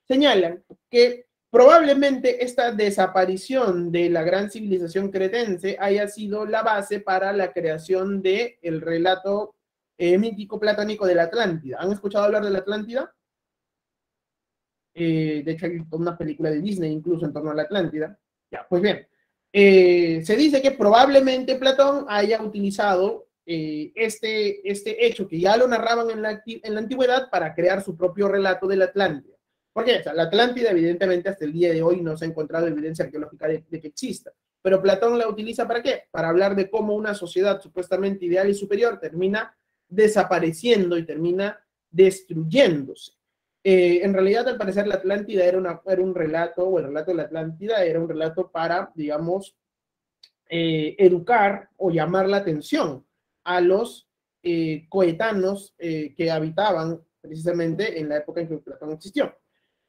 señalan que probablemente esta desaparición de la gran civilización cretense haya sido la base para la creación del relato mítico platónico de la Atlántida. ¿Han escuchado hablar de la Atlántida? De hecho, hay una película de Disney incluso en torno a la Atlántida. Ya, pues bien. Se dice que probablemente Platón haya utilizado este hecho que ya lo narraban en la antigüedad para crear su propio relato de la Atlántida. ¿Por qué? O sea, la Atlántida, evidentemente, hasta el día de hoy no se ha encontrado evidencia arqueológica de que exista. Pero Platón la utiliza ¿para qué? Para hablar de cómo una sociedad supuestamente ideal y superior termina desapareciendo y termina destruyéndose. En realidad, al parecer, la Atlántida era un relato, o el relato de la Atlántida era un relato para, digamos, educar o llamar la atención a los coetanos que habitaban precisamente en la época en que Platón existió.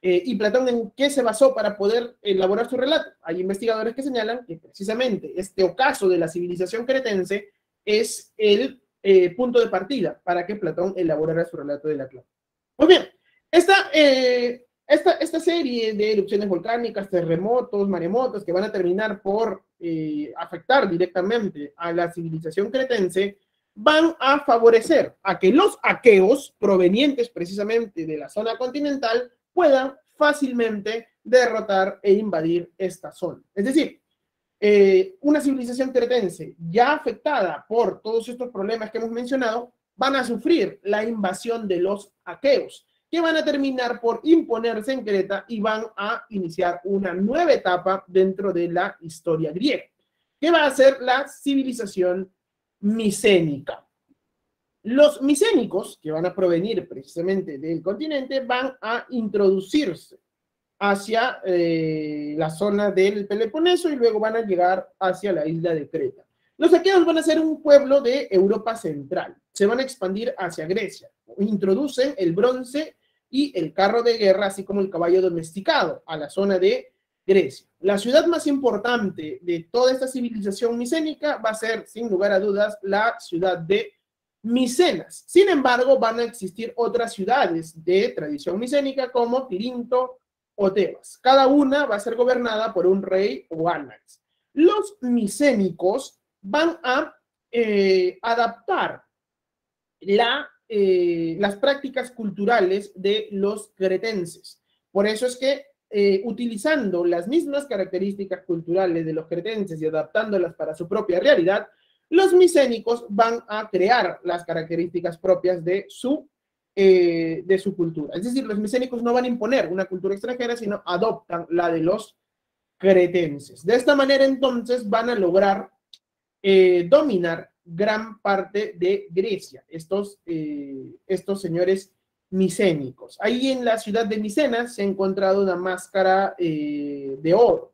¿Y Platón en qué se basó para poder elaborar su relato? Hay investigadores que señalan que precisamente este ocaso de la civilización cretense es el punto de partida para que Platón elaborara su relato de la Atlántida. Pues bien, esta serie de erupciones volcánicas, terremotos, maremotos que van a terminar por afectar directamente a la civilización cretense, van a favorecer a que los aqueos provenientes precisamente de la zona continental puedan fácilmente derrotar e invadir esta zona. Es decir, una civilización cretense ya afectada por todos estos problemas que hemos mencionado, van a sufrir la invasión de los aqueos, que van a terminar por imponerse en Creta y van a iniciar una nueva etapa dentro de la historia griega, que va a ser la civilización micénica. Los micénicos, que van a provenir precisamente del continente, van a introducirse hacia la zona del Peloponeso y luego van a llegar hacia la isla de Creta. Los aqueos van a ser un pueblo de Europa Central. Se van a expandir hacia Grecia. Introducen el bronce y el carro de guerra, así como el caballo domesticado, a la zona de Grecia. La ciudad más importante de toda esta civilización micénica va a ser, sin lugar a dudas, la ciudad de Micenas. Sin embargo, van a existir otras ciudades de tradición micénica como Tirinto o Tebas. Cada una va a ser gobernada por un rey o anax. Los micénicos van a adaptar las prácticas culturales de los cretenses. Por eso es que utilizando las mismas características culturales de los cretenses y adaptándolas para su propia realidad, los micénicos van a crear las características propias de su cultura. Es decir, los micénicos no van a imponer una cultura extranjera, sino adoptan la de los cretenses. De esta manera, entonces, van a lograr dominar gran parte de Grecia, estos señores micénicos. Ahí en la ciudad de Micenas se ha encontrado una máscara de oro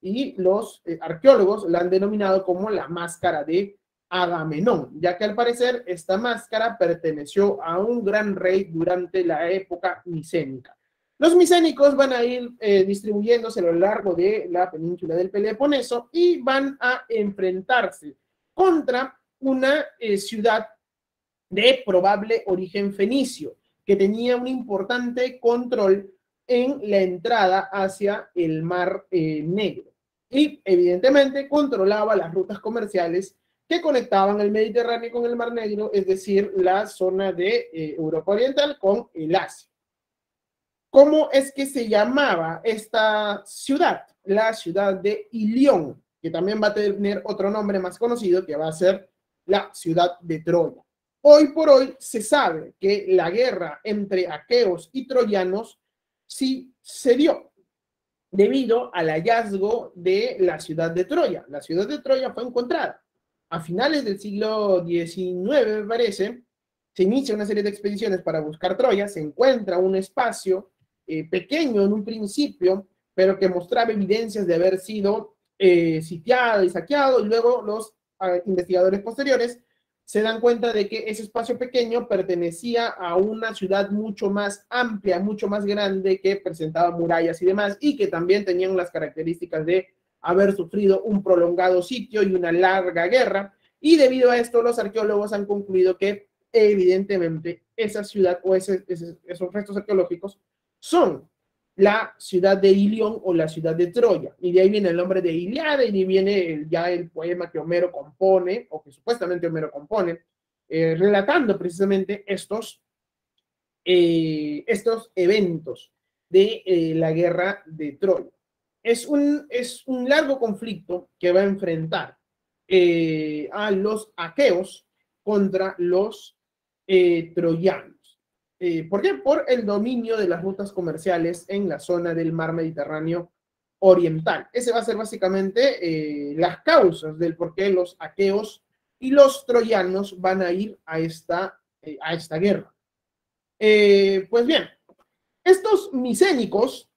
y los arqueólogos la han denominado como la máscara de Agamenón, ya que al parecer esta máscara perteneció a un gran rey durante la época micénica. Los micénicos van a ir distribuyéndose a lo largo de la península del Peloponeso y van a enfrentarse contra una ciudad de probable origen fenicio, que tenía un importante control en la entrada hacia el Mar Negro. Y evidentemente controlaba las rutas comerciales que conectaban el Mediterráneo con el Mar Negro, es decir, la zona de Europa Oriental con el Asia. ¿Cómo es que se llamaba esta ciudad? La ciudad de Ilión, que también va a tener otro nombre más conocido, que va a ser la ciudad de Troya. Hoy por hoy se sabe que la guerra entre aqueos y troyanos sí se dio debido al hallazgo de la ciudad de Troya. La ciudad de Troya fue encontrada a finales del siglo XIX, me parece. Se inicia una serie de expediciones para buscar Troya, se encuentra un espacio pequeño en un principio, pero que mostraba evidencias de haber sido sitiado y saqueado, y luego los investigadores posteriores se dan cuenta de que ese espacio pequeño pertenecía a una ciudad mucho más amplia, mucho más grande, que presentaba murallas y demás, y que también tenían las características de haber sufrido un prolongado sitio y una larga guerra, y debido a esto los arqueólogos han concluido que evidentemente esa ciudad o esos restos arqueológicos son la ciudad de Ilión o la ciudad de Troya. Y de ahí viene el nombre de Iliada, y de ahí viene ya el poema que Homero compone, o que supuestamente Homero compone, relatando precisamente estos eventos de la guerra de Troya. Es un largo conflicto que va a enfrentar a los aqueos contra los troyanos. ¿Por qué? Por el dominio de las rutas comerciales en la zona del mar Mediterráneo oriental. Ese va a ser básicamente las causas del por qué los aqueos y los troyanos van a ir a esta guerra. Pues bien, estos micénicos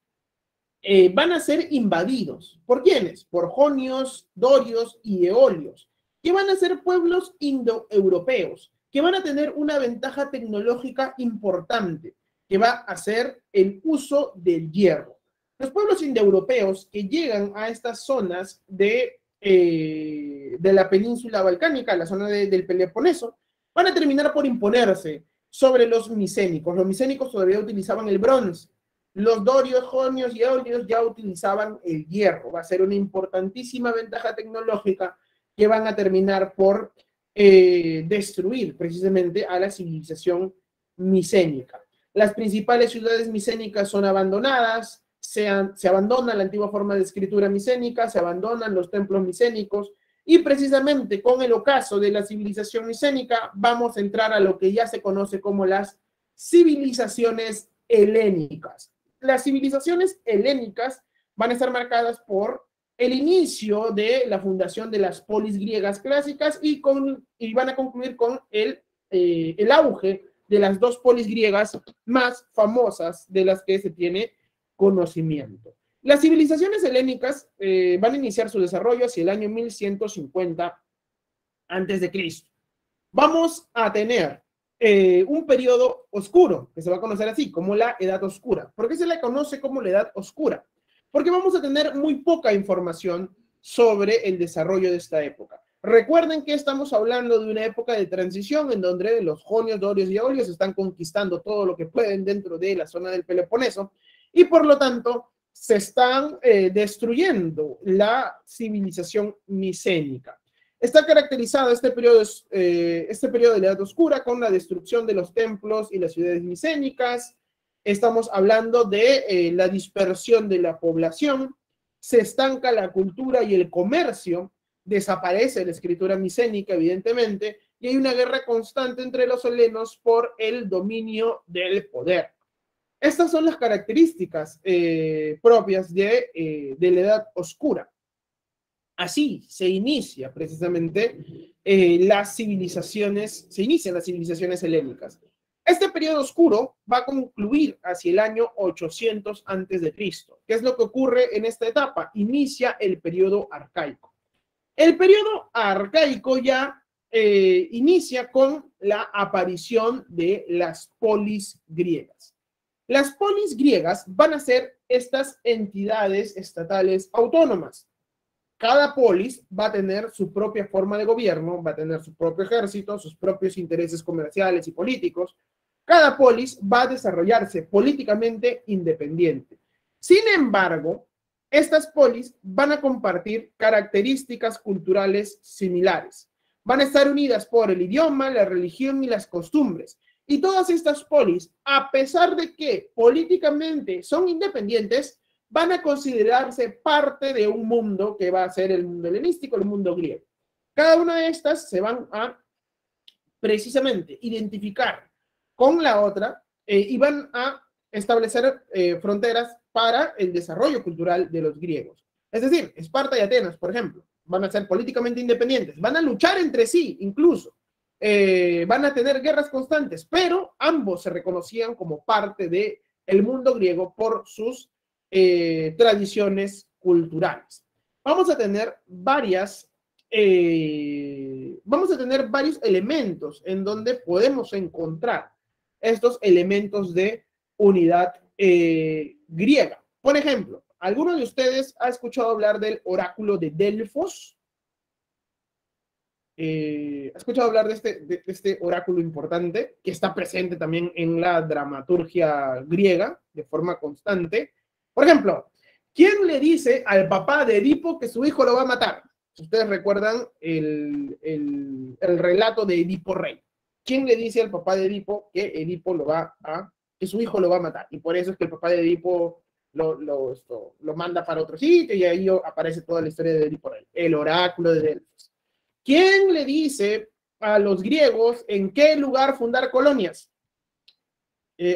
van a ser invadidos. ¿Por quiénes? Por jonios, dorios y eolios, que van a ser pueblos indoeuropeos, que van a tener una ventaja tecnológica importante, que va a ser el uso del hierro. Los pueblos indoeuropeos que llegan a estas zonas de la península balcánica, la zona del Peloponeso, van a terminar por imponerse sobre los micénicos. Los micénicos todavía utilizaban el bronce. Los dorios, jonios y eolios ya utilizaban el hierro. Va a ser una importantísima ventaja tecnológica que van a terminar por destruir precisamente a la civilización micénica. Las principales ciudades micénicas son abandonadas, se abandona la antigua forma de escritura micénica, se abandonan los templos micénicos, y precisamente con el ocaso de la civilización micénica vamos a entrar a lo que ya se conoce como las civilizaciones helénicas. Las civilizaciones helénicas van a estar marcadas por el inicio de la fundación de las polis griegas clásicas y van a concluir con el auge de las dos polis griegas más famosas de las que se tiene conocimiento. Las civilizaciones helénicas van a iniciar su desarrollo hacia el año 1150 a.C. Vamos a tener un periodo oscuro, que se va a conocer así, como la Edad Oscura. ¿Por qué se la conoce como la Edad Oscura? Porque vamos a tener muy poca información sobre el desarrollo de esta época. Recuerden que estamos hablando de una época de transición en donde los jonios, dorios y eolios están conquistando todo lo que pueden dentro de la zona del Peloponeso, y por lo tanto se están destruyendo la civilización micénica. Está caracterizado este periodo de la Edad Oscura con la destrucción de los templos y las ciudades micénicas. Estamos hablando de la dispersión de la población, se estanca la cultura y el comercio, desaparece la escritura micénica, evidentemente, y hay una guerra constante entre los helenos por el dominio del poder. Estas son las características propias de la Edad Oscura. Así se inicia precisamente las civilizaciones helénicas. Este periodo oscuro va a concluir hacia el año 800 a.C. ¿Qué es lo que ocurre en esta etapa? Inicia el periodo arcaico. El periodo arcaico ya inicia con la aparición de las polis griegas. Las polis griegas van a ser estas entidades estatales autónomas. Cada polis va a tener su propia forma de gobierno, va a tener su propio ejército, sus propios intereses comerciales y políticos. Cada polis va a desarrollarse políticamente independiente. Sin embargo, estas polis van a compartir características culturales similares. Van a estar unidas por el idioma, la religión y las costumbres. Y todas estas polis, a pesar de que políticamente son independientes, van a considerarse parte de un mundo que va a ser el mundo helenístico, el mundo griego. Cada una de estas se van a precisamente identificar con la otra y van a establecer fronteras para el desarrollo cultural de los griegos. Es decir, Esparta y Atenas, por ejemplo, van a ser políticamente independientes, van a luchar entre sí incluso, van a tener guerras constantes, pero ambos se reconocían como parte del mundo griego por sus tradiciones culturales. Vamos a tener varios elementos en donde podemos encontrar estos elementos de unidad griega. Por ejemplo, ¿alguno de ustedes ha escuchado hablar del oráculo de Delfos? ¿Ha escuchado hablar de este oráculo importante que está presente también en la dramaturgia griega de forma constante? Por ejemplo, ¿quién le dice al papá de Edipo que su hijo lo va a matar? Si ustedes recuerdan el relato de Edipo Rey. ¿Quién le dice al papá de Edipo que que su hijo lo va a matar? Y por eso es que el papá de Edipo lo manda para otro sitio y ahí aparece toda la historia de Edipo Rey. El oráculo de Delfos. ¿Quién le dice a los griegos en qué lugar fundar colonias?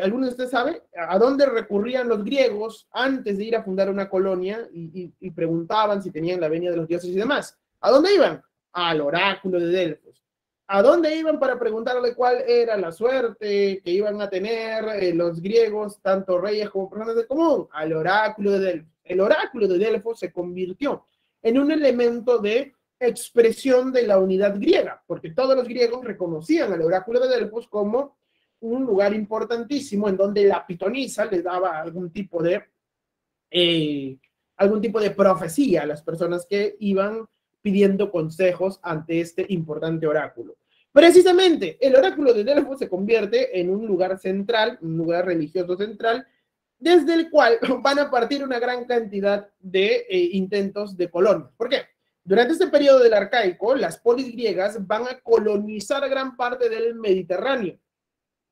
¿Alguno de ustedes sabe a dónde recurrían los griegos antes de ir a fundar una colonia y preguntaban si tenían la venia de los dioses y demás? ¿A dónde iban? Al oráculo de Delfos. ¿A dónde iban para preguntarle cuál era la suerte que iban a tener los griegos, tanto reyes como personas del común? Al oráculo de Delfos. El oráculo de Delfos se convirtió en un elemento de expresión de la unidad griega, porque todos los griegos reconocían al oráculo de Delfos como un lugar importantísimo en donde la pitonisa les daba algún tipo de profecía a las personas que iban pidiendo consejos ante este importante oráculo. Precisamente, el oráculo de Delfos se convierte en un lugar central, un lugar religioso central, desde el cual van a partir una gran cantidad de intentos de colonia. ¿Por qué? Durante este periodo del arcaico, las polis griegas van a colonizar gran parte del Mediterráneo.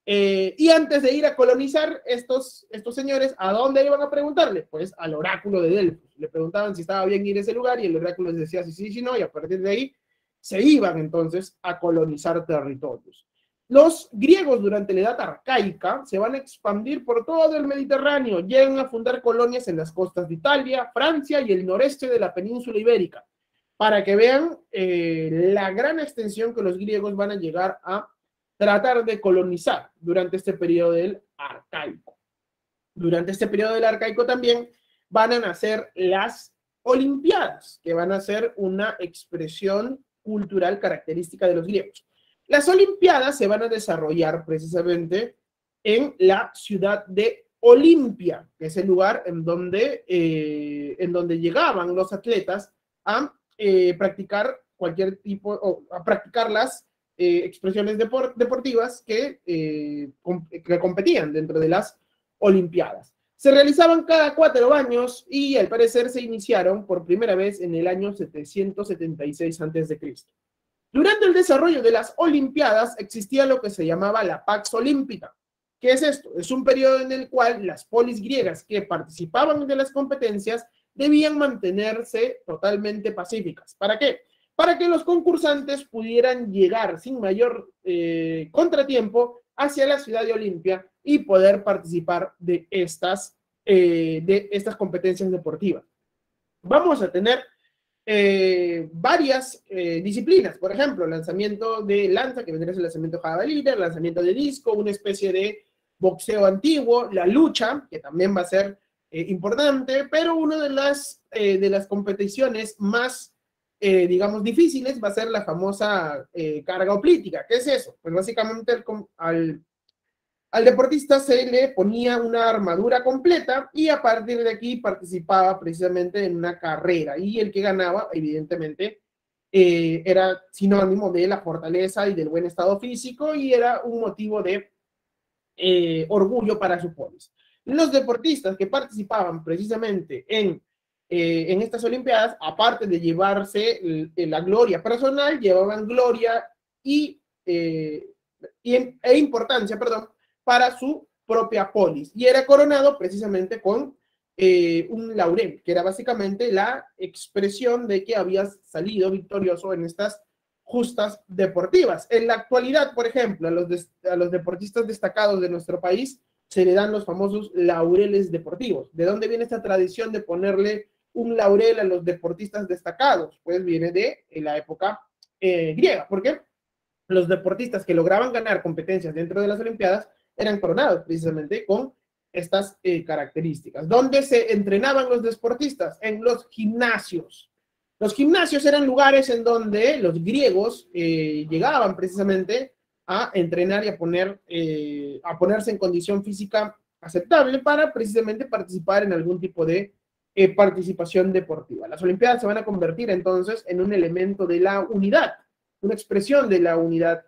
Y antes de ir a colonizar, estos señores, ¿a dónde iban a preguntarle? Pues al oráculo de Delfos. Le preguntaban si estaba bien ir a ese lugar y el oráculo les decía si sí, si no, y a partir de ahí se iban entonces a colonizar territorios. Los griegos durante la edad arcaica se van a expandir por todo el Mediterráneo, llegan a fundar colonias en las costas de Italia, Francia y el noreste de la península ibérica, para que vean la gran extensión que los griegos van a llegar a tratar de colonizar durante este periodo del arcaico. Durante este periodo del arcaico también van a nacer las Olimpiadas, que van a ser una expresión cultural característica de los griegos. Las Olimpiadas se van a desarrollar precisamente en la ciudad de Olimpia, que es el lugar en donde llegaban los atletas a practicar cualquier tipo, o a practicar las expresiones deportivas que competían dentro de las Olimpiadas. Se realizaban cada 4 años y al parecer se iniciaron por primera vez en el año 776 a.C. Durante el desarrollo de las Olimpiadas existía lo que se llamaba la Pax Olímpica. ¿Qué es esto? Es un periodo en el cual las polis griegas que participaban de las competencias debían mantenerse totalmente pacíficas. ¿Para qué? Para que los concursantes pudieran llegar sin mayor contratiempo hacia la ciudad de Olimpia y poder participar de estas competencias deportivas. Vamos a tener varias disciplinas, por ejemplo, lanzamiento de lanza, que vendría a ser el lanzamiento jabalina, el lanzamiento de disco, una especie de boxeo antiguo, la lucha, que también va a ser importante, pero una de las competiciones más digamos, difíciles va a ser la famosa carga hoplítica. ¿Qué es eso? Pues básicamente al deportista se le ponía una armadura completa y a partir de aquí participaba precisamente en una carrera y el que ganaba, evidentemente, era sinónimo de la fortaleza y del buen estado físico y era un motivo de orgullo para su polis. Los deportistas que participaban precisamente en estas Olimpiadas, aparte de llevarse la gloria personal, llevaban gloria e importancia, perdón, para su propia polis. Y era coronado precisamente con un laurel, que era básicamente la expresión de que habías salido victorioso en estas justas deportivas. En la actualidad, por ejemplo, a los deportistas destacados de nuestro país se le dan los famosos laureles deportivos. ¿De dónde viene esta tradición de ponerle un laurel a los deportistas destacados? Pues viene de la época griega, porque los deportistas que lograban ganar competencias dentro de las Olimpiadas eran coronados precisamente con estas características. ¿Dónde se entrenaban los deportistas? En los gimnasios. Los gimnasios eran lugares en donde los griegos llegaban precisamente a entrenar y a ponerse en condición física aceptable para precisamente participar en algún tipo de participación deportiva. Las Olimpiadas se van a convertir entonces en un elemento de la unidad, una expresión de la unidad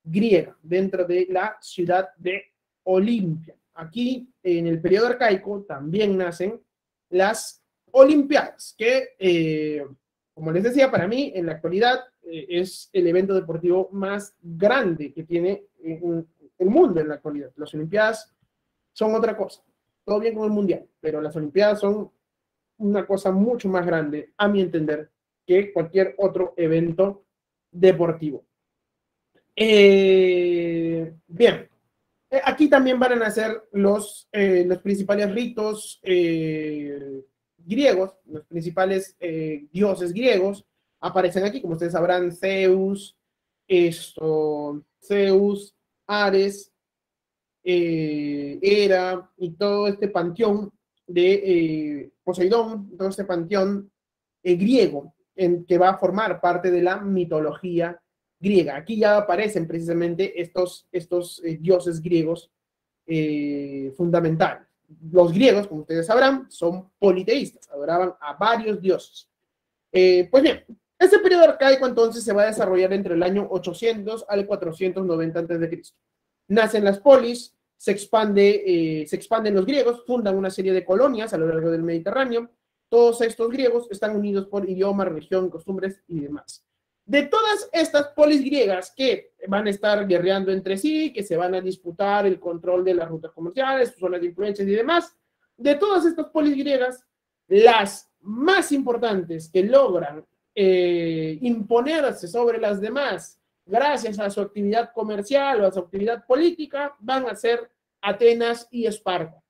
griega dentro de la ciudad de Olimpia. Aquí, en el periodo arcaico, también nacen las Olimpiadas, que, como les decía, para mí, en la actualidad, es el evento deportivo más grande que tiene el mundo en la actualidad. Las Olimpiadas son otra cosa. Todo bien con el Mundial, pero las Olimpiadas son una cosa mucho más grande, a mi entender, que cualquier otro evento deportivo. Bien, aquí también van a nacer los principales ritos griegos, los principales dioses griegos. Aparecen aquí, como ustedes sabrán, Zeus, Ares, Hera y todo este panteón de Poseidón, todo este panteón griego que va a formar parte de la mitología griega. Aquí ya aparecen precisamente estos dioses griegos fundamentales. Los griegos, como ustedes sabrán, son politeístas, adoraban a varios dioses. Pues bien, este periodo arcaico entonces se va a desarrollar entre el año 800 al 490 a.C. Nacen las polis, se expanden los griegos, fundan una serie de colonias a lo largo del Mediterráneo. Todos estos griegos están unidos por idioma, religión, costumbres y demás. De todas estas polis griegas que van a estar guerreando entre sí, que se van a disputar el control de las rutas comerciales, sus zonas de influencias y demás, de todas estas polis griegas, las más importantes que logran imponerse sobre las demás gracias a su actividad comercial o a su actividad política, van a ser Atenas y Esparta.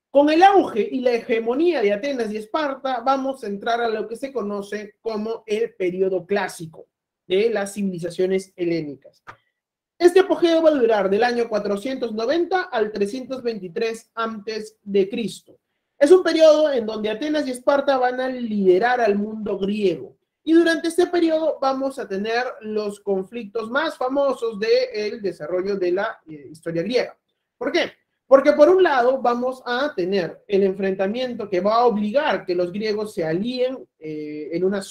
Con el auge y la hegemonía de Atenas y Esparta, vamos a entrar a lo que se conoce como el periodo clásico de las civilizaciones helénicas. Este apogeo va a durar del año 490 al 323 a.C. Es un periodo en donde Atenas y Esparta van a liderar al mundo griego. Y durante este periodo vamos a tener los conflictos más famosos del desarrollo de la historia griega. ¿Por qué? Porque por un lado vamos a tener el enfrentamiento que va a obligar que los griegos se alíen en un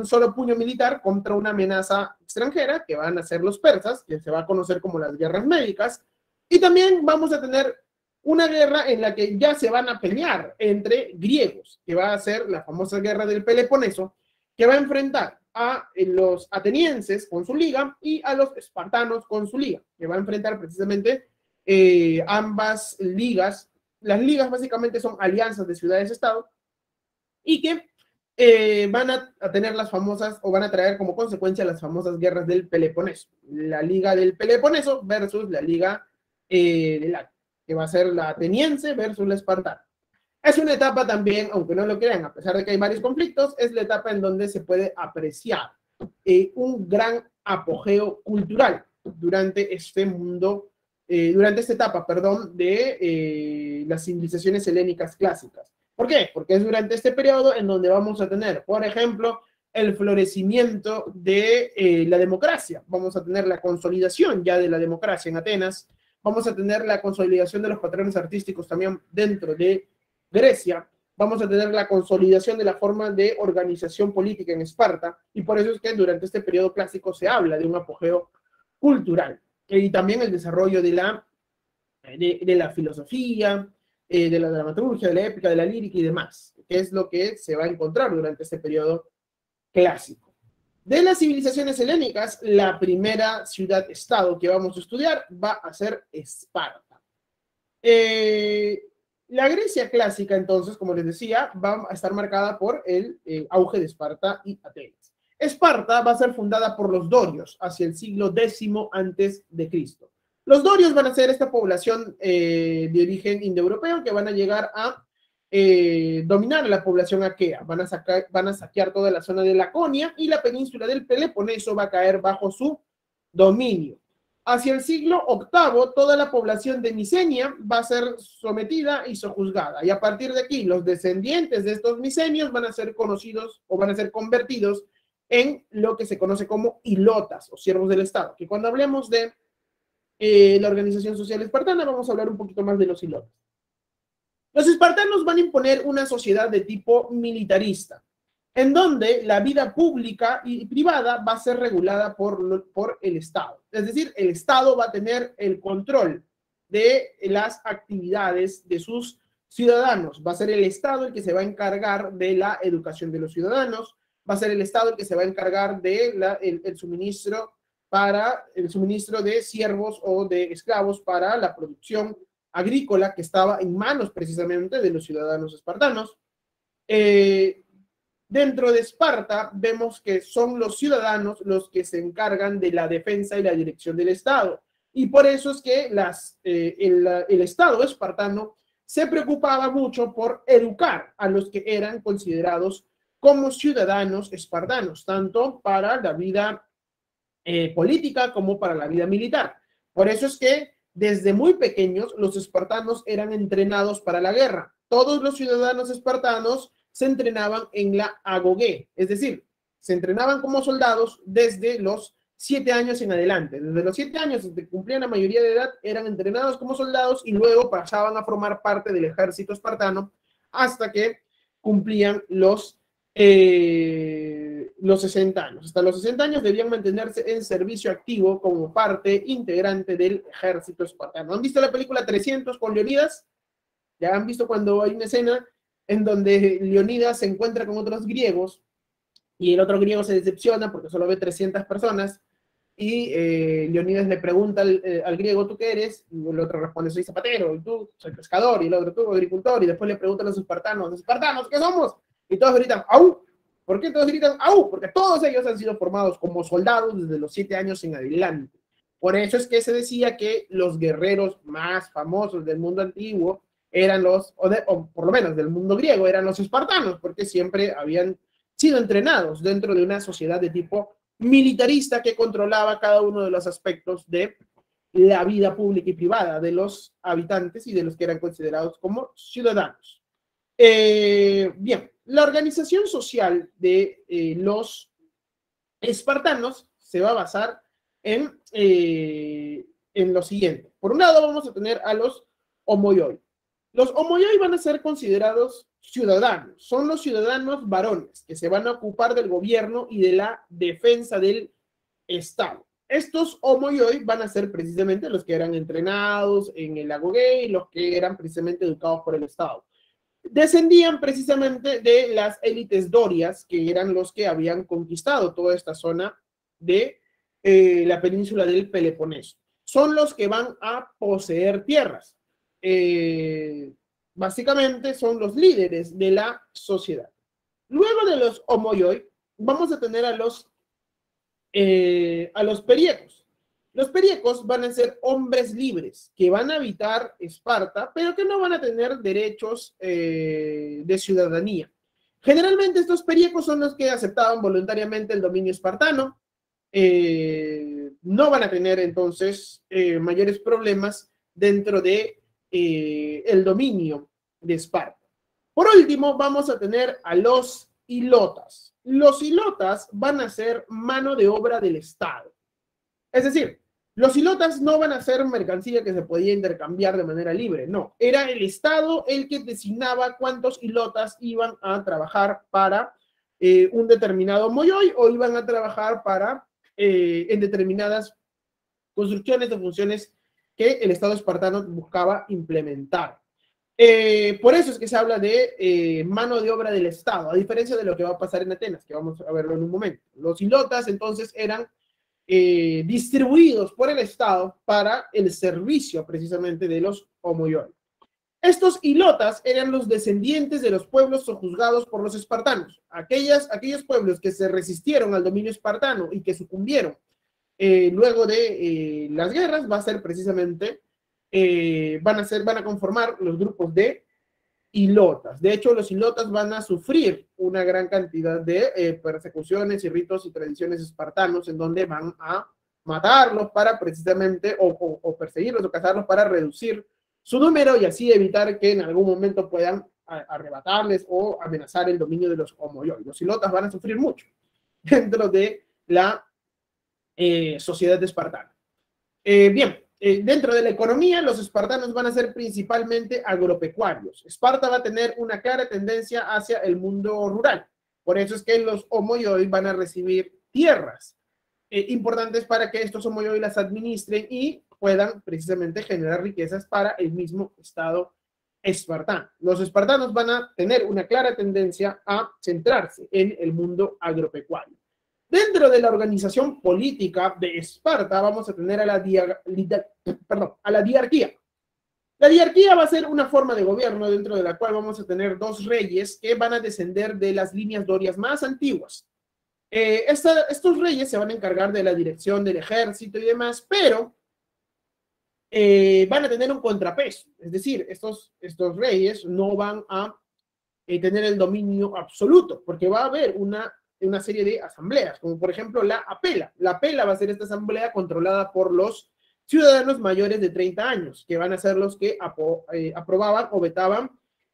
solo puño militar contra una amenaza extranjera, que van a ser los persas, que se va a conocer como las guerras médicas. Y también vamos a tener una guerra en la que ya se van a pelear entre griegos, que va a ser la famosa guerra del Peloponeso, que va a enfrentar a los atenienses con su liga y a los espartanos con su liga, que va a enfrentar precisamente ambas ligas. Las ligas básicamente son alianzas de ciudades-estado y que van a tener las famosas, o van a traer como consecuencia las famosas guerras del Peloponeso. La liga del Peloponeso versus la liga del Lático, que va a ser la ateniense versus la espartana. Es una etapa también, aunque no lo crean, a pesar de que hay varios conflictos, es la etapa en donde se puede apreciar un gran apogeo cultural durante este mundo, durante esta etapa, perdón, de las civilizaciones helénicas clásicas. ¿Por qué? Porque es durante este periodo en donde vamos a tener, por ejemplo, el florecimiento de la democracia. Vamos a tener la consolidación ya de la democracia en Atenas. Vamos a tener la consolidación de los patrones artísticos también dentro de Grecia. Vamos a tener la consolidación de la forma de organización política en Esparta. Y por eso es que durante este periodo clásico se habla de un apogeo cultural. Y también el desarrollo de la filosofía, de la dramaturgia, de la épica, de la lírica y demás, que es lo que se va a encontrar durante este periodo clásico. De las civilizaciones helénicas, la primera ciudad-estado que vamos a estudiar va a ser Esparta. La Grecia clásica, entonces, como les decía, va a estar marcada por el auge de Esparta y Atenas. Esparta va a ser fundada por los dorios hacia el siglo X antes de Cristo. Los dorios van a ser esta población de origen indoeuropeo que van a llegar a dominar a la población aquea. Van a saquear toda la zona de Laconia y la península del Peloponeso va a caer bajo su dominio. Hacia el siglo VIII, toda la población de Micenia va a ser sometida y sojuzgada. Y a partir de aquí, los descendientes de estos micenios van a ser conocidos o van a ser convertidos en lo que se conoce como hilotas o siervos del Estado. Que cuando hablemos de la organización social espartana, vamos a hablar un poquito más de los hilotas. Los espartanos van a imponer una sociedad de tipo militarista, en donde la vida pública y privada va a ser regulada por el Estado. Es decir, el Estado va a tener el control de las actividades de sus ciudadanos. Va a ser el Estado el que se va a encargar de la educación de los ciudadanos, va a ser el Estado el que se va a encargar de el suministro de siervos o de esclavos para la producción agrícola que estaba en manos precisamente de los ciudadanos espartanos. Dentro de Esparta vemos que son los ciudadanos los que se encargan de la defensa y la dirección del Estado. Y por eso es que el Estado espartano se preocupaba mucho por educar a los que eran considerados como ciudadanos espartanos, tanto para la vida política como para la vida militar. Por eso es que desde muy pequeños los espartanos eran entrenados para la guerra. Todos los ciudadanos espartanos se entrenaban en la agoge, es decir, se entrenaban como soldados desde los 7 años en adelante. Desde los 7 años, desde que cumplían la mayoría de edad, eran entrenados como soldados y luego pasaban a formar parte del ejército espartano hasta que cumplían los 60 años. Hasta los 60 años debían mantenerse en servicio activo como parte integrante del ejército espartano. ¿Han visto la película 300 con Leonidas? ¿Ya han visto cuando hay una escena en donde Leonidas se encuentra con otros griegos y el otro griego se decepciona porque solo ve 300 personas y Leonidas le pregunta al griego, ¿tú qué eres? Y el otro responde, soy zapatero, y tú, soy pescador, y el otro, tú, agricultor, y después le preguntan a los espartanos, ¿qué somos? Y todos gritan, ¡au! ¿Por qué todos gritan, ¡au! Porque todos ellos han sido formados como soldados desde los 7 años en adelante. Por eso es que se decía que los guerreros más famosos del mundo antiguo eran o por lo menos del mundo griego, eran los espartanos, porque siempre habían sido entrenados dentro de una sociedad de tipo militarista que controlaba cada uno de los aspectos de la vida pública y privada de los habitantes y de los que eran considerados como ciudadanos. Bien, la organización social de los espartanos se va a basar en lo siguiente. Por un lado vamos a tener a los homoioi. Los homoioi van a ser considerados ciudadanos, son los ciudadanos varones que se van a ocupar del gobierno y de la defensa del Estado. Estos homoioi van a ser precisamente los que eran entrenados en el agoge y los que eran precisamente educados por el Estado. Descendían precisamente de las élites dorias, que eran los que habían conquistado toda esta zona de la península del Peloponeso. Son los que van a poseer tierras. Básicamente son los líderes de la sociedad. Luego de los homoioi, vamos a tener a los periecos. Los periecos van a ser hombres libres que van a habitar Esparta, pero que no van a tener derechos de ciudadanía. Generalmente estos periecos son los que aceptaban voluntariamente el dominio espartano. No van a tener entonces mayores problemas dentro de el dominio de Esparta. Por último, vamos a tener a los hilotas. Los hilotas van a ser mano de obra del Estado. Es decir, los hilotas no van a ser mercancía que se podía intercambiar de manera libre, no. Era el Estado el que designaba cuántos hilotas iban a trabajar para un determinado moyoy o iban a trabajar para en determinadas construcciones o funciones que el Estado espartano buscaba implementar. Por eso es que se habla de mano de obra del Estado, a diferencia de lo que va a pasar en Atenas, que vamos a verlo en un momento. Los hilotas entonces eran distribuidos por el Estado para el servicio precisamente de los homoioi. Estos hilotas eran los descendientes de los pueblos sojuzgados por los espartanos. Aquellos pueblos que se resistieron al dominio espartano y que sucumbieron luego de las guerras, va a ser precisamente, van a conformar los grupos de hilotas. De hecho, los hilotas van a sufrir una gran cantidad de persecuciones y ritos y tradiciones espartanos en donde van a matarlos para precisamente, o perseguirlos o cazarlos para reducir su número y así evitar que en algún momento puedan arrebatarles o amenazar el dominio de los homoioi. Los hilotas van a sufrir mucho dentro de la sociedad espartana. Bien, dentro de la economía, los espartanos van a ser principalmente agropecuarios. Esparta va a tener una clara tendencia hacia el mundo rural. Por eso es que los homoioi van a recibir tierras importantes para que estos homoioi las administren y puedan precisamente generar riquezas para el mismo Estado espartano. Los espartanos van a tener una clara tendencia a centrarse en el mundo agropecuario. Dentro de la organización política de Esparta vamos a tener a la diarquía. La diarquía va a ser una forma de gobierno dentro de la cual vamos a tener dos reyes que van a descender de las líneas dorias más antiguas. Estos reyes se van a encargar de la dirección del ejército y demás, pero van a tener un contrapeso. Es decir, estos reyes no van a tener el dominio absoluto, porque va a haber una serie de asambleas, como por ejemplo la apela. La apela va a ser esta asamblea controlada por los ciudadanos mayores de 30 años, que van a ser los que aprobaban o vetaban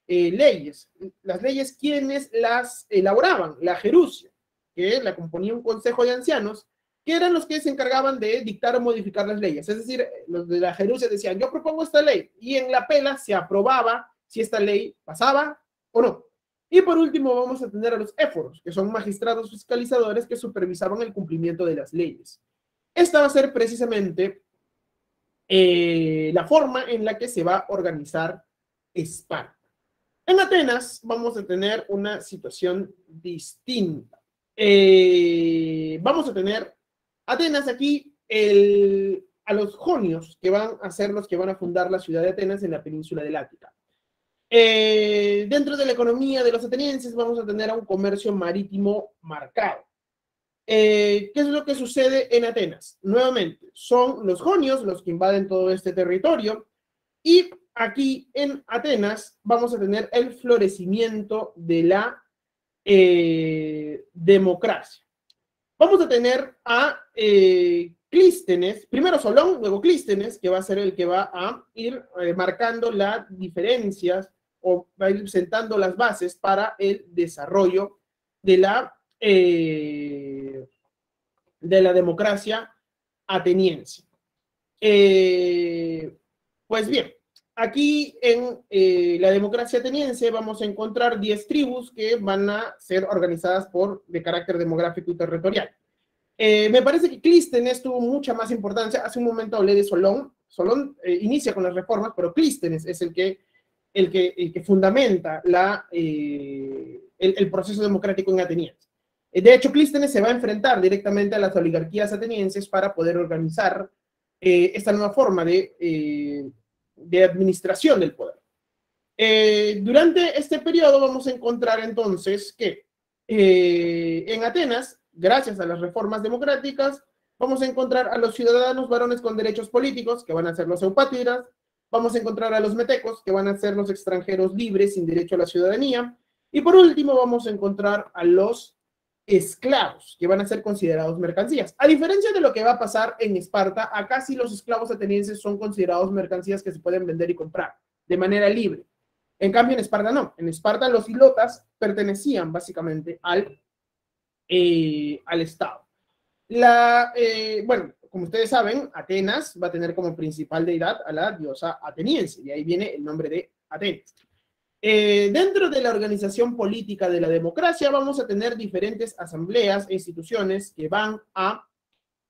leyes. Las leyes, ¿quiénes las elaboraban? La gerusia, que la componía un consejo de ancianos, que eran los que se encargaban de dictar o modificar las leyes. Es decir, los de la gerusia decían, yo propongo esta ley, y en la apela se aprobaba si esta ley pasaba o no. Y por último vamos a tener a los éforos, que son magistrados fiscalizadores que supervisaban el cumplimiento de las leyes. Esta va a ser precisamente la forma en la que se va a organizar Esparta. En Atenas vamos a tener una situación distinta. Vamos a tener Atenas aquí a los jonios, que van a ser los que van a fundar la ciudad de Atenas en la península del Ática. Dentro de la economía de los atenienses vamos a tener a un comercio marítimo marcado. ¿Qué es lo que sucede en Atenas? Nuevamente, son los jonios los que invaden todo este territorio y aquí en Atenas vamos a tener el florecimiento de la democracia. Vamos a tener a Clístenes, primero Solón, luego Clístenes, que va a ser el que va a ir marcando las diferencias o va a ir sentando las bases para el desarrollo de la democracia ateniense. Pues bien, aquí en la democracia ateniense vamos a encontrar 10 tribus que van a ser organizadas de carácter demográfico y territorial. Me parece que Clístenes tuvo mucha más importancia. Hace un momento hablé de Solón. Solón inicia con las reformas, pero Clístenes es el que fundamenta el proceso democrático en Ateniense. De hecho, Clístenes se va a enfrentar directamente a las oligarquías atenienses para poder organizar esta nueva forma de administración del poder. Durante este periodo vamos a encontrar entonces que en Atenas, gracias a las reformas democráticas, vamos a encontrar a los ciudadanos varones con derechos políticos, que van a ser los eupátridas. Vamos a encontrar a los metecos, que van a ser los extranjeros libres sin derecho a la ciudadanía. Y por último vamos a encontrar a los esclavos, que van a ser considerados mercancías. A diferencia de lo que va a pasar en Esparta, acá sí los esclavos atenienses son considerados mercancías que se pueden vender y comprar de manera libre. En cambio, en Esparta no. En Esparta los ilotas pertenecían básicamente al Estado. Bueno, como ustedes saben, Atenas va a tener como principal deidad a la diosa ateniense, y ahí viene el nombre de Atenas. Dentro de la organización política de la democracia vamos a tener diferentes asambleas e instituciones que van a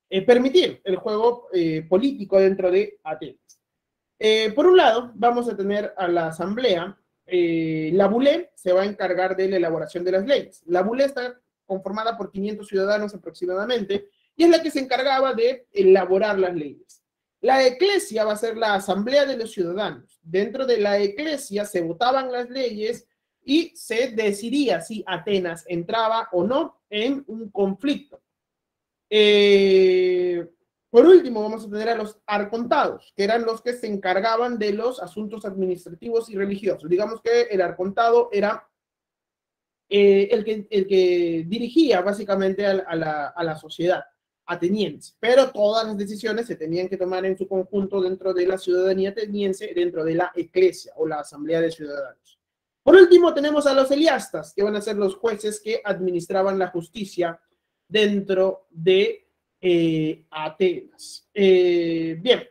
permitir el juego político dentro de Atenas. Por un lado, vamos a tener a la asamblea. La Bulé se va a encargar de la elaboración de las leyes. La Bulé está conformada por 500 ciudadanos aproximadamente y es la que se encargaba de elaborar las leyes. La eclesia va a ser la asamblea de los ciudadanos. Dentro de la eclesia se votaban las leyes y se decidía si Atenas entraba o no en un conflicto. Por último, vamos a tener a los arcontados, que eran los que se encargaban de los asuntos administrativos y religiosos. Digamos que el arcontado era el que dirigía básicamente a la sociedad ateniense, pero todas las decisiones se tenían que tomar en su conjunto dentro de la ciudadanía ateniense, dentro de la eclesia o la asamblea de ciudadanos. Por último, tenemos a los eliastas, que van a ser los jueces que administraban la justicia dentro de Atenas. Bien,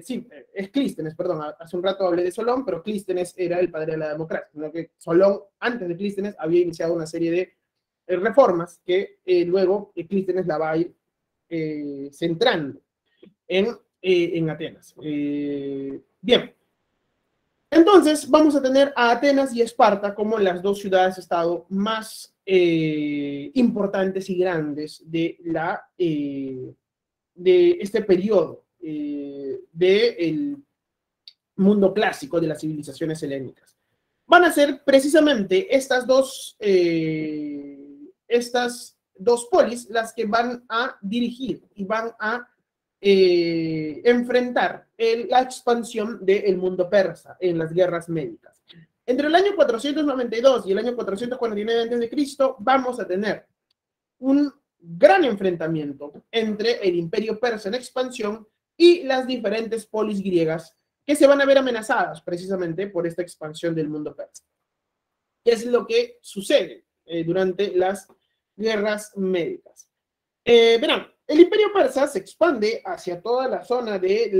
sí, es Clístenes, perdón, hace un rato hablé de Solón, pero Clístenes era el padre de la democracia, sino que Solón, antes de Clístenes, había iniciado una serie de reformas que luego Clístenes la va a ir centrando en Atenas. Bien, entonces vamos a tener a Atenas y Esparta como las dos ciudades-estado más importantes y grandes de este periodo del mundo clásico de las civilizaciones helénicas. Van a ser precisamente estas dos polis las que van a dirigir y van a enfrentar la expansión del mundo persa en las guerras médicas. Entre el año 492 y el año 449 a.C. vamos a tener un gran enfrentamiento entre el imperio persa en expansión y las diferentes polis griegas que se van a ver amenazadas precisamente por esta expansión del mundo persa. ¿Qué es lo que sucede durante las guerras médicas? Verán, el imperio persa se expande hacia toda la zona de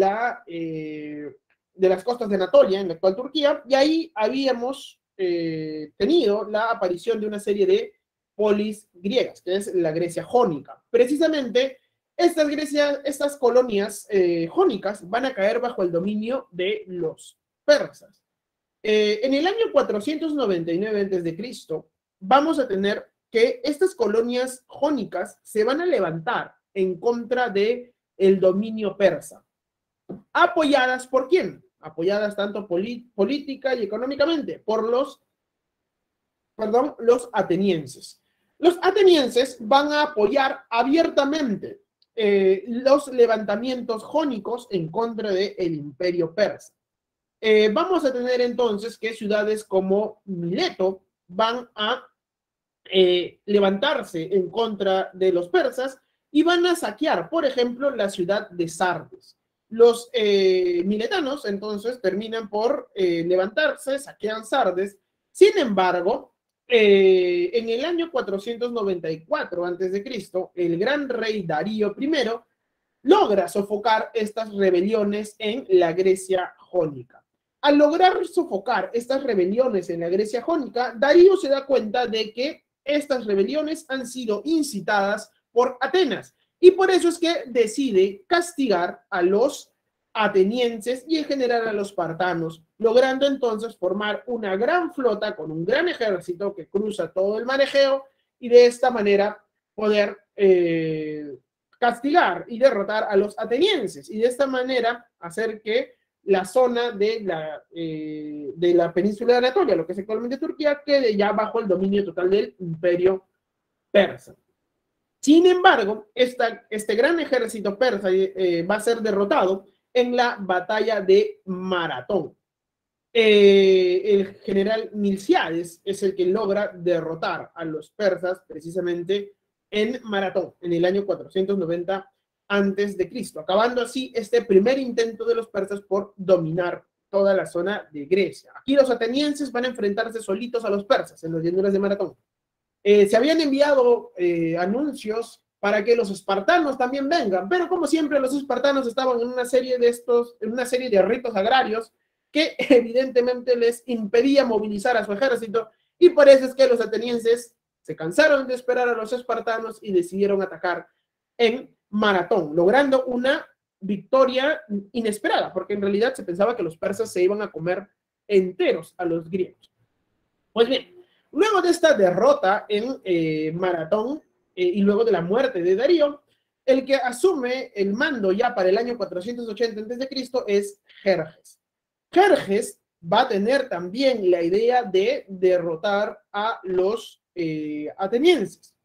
las costas de Anatolia, en la actual Turquía, y ahí habíamos tenido la aparición de una serie de polis griegas, que es la Grecia jónica. Precisamente, estas colonias jónicas van a caer bajo el dominio de los persas. En el año 499 a.C., vamos a tener que estas colonias jónicas se van a levantar en contra del dominio persa. ¿Apoyadas por quién? Apoyadas tanto política y económicamente por los atenienses. Los atenienses van a apoyar abiertamente los levantamientos jónicos en contra del imperio persa. Vamos a tener entonces que ciudades como Mileto van a levantarse en contra de los persas y van a saquear, por ejemplo, la ciudad de Sardes. Los miletanos entonces terminan por levantarse, saquean Sardes. Sin embargo, en el año 494 a.C., el gran rey Darío I logra sofocar estas rebeliones en la Grecia jónica. Al lograr sofocar estas rebeliones en la Grecia jónica, Darío se da cuenta de que estas rebeliones han sido incitadas por Atenas y por eso es que decide castigar a los atenienses y en general a los espartanos, logrando entonces formar una gran flota con un gran ejército que cruza todo el mar Egeo y de esta manera poder castigar y derrotar a los atenienses y de esta manera hacer que la zona de la península de Anatolia, lo que es actualmente Turquía, quede ya bajo el dominio total del imperio persa. Sin embargo, este gran ejército persa va a ser derrotado en la batalla de Maratón. El general Milcíades es el que logra derrotar a los persas precisamente en Maratón, en el año 490 a.C., acabando así este primer intento de los persas por dominar toda la zona de Grecia. Aquí los atenienses van a enfrentarse solitos a los persas en las llanuras de Maratón. Se habían enviado anuncios para que los espartanos también vengan, pero como siempre los espartanos estaban en una serie de ritos agrarios que evidentemente les impedía movilizar a su ejército, y por eso es que los atenienses se cansaron de esperar a los espartanos y decidieron atacar en Maratón, logrando una victoria inesperada, porque en realidad se pensaba que los persas se iban a comer enteros a los griegos. Pues bien, luego de esta derrota en Maratón y luego de la muerte de Darío, el que asume el mando ya para el año 480 a.C. es Jerjes. Jerjes va a tener también la idea de derrotar a los atenienses.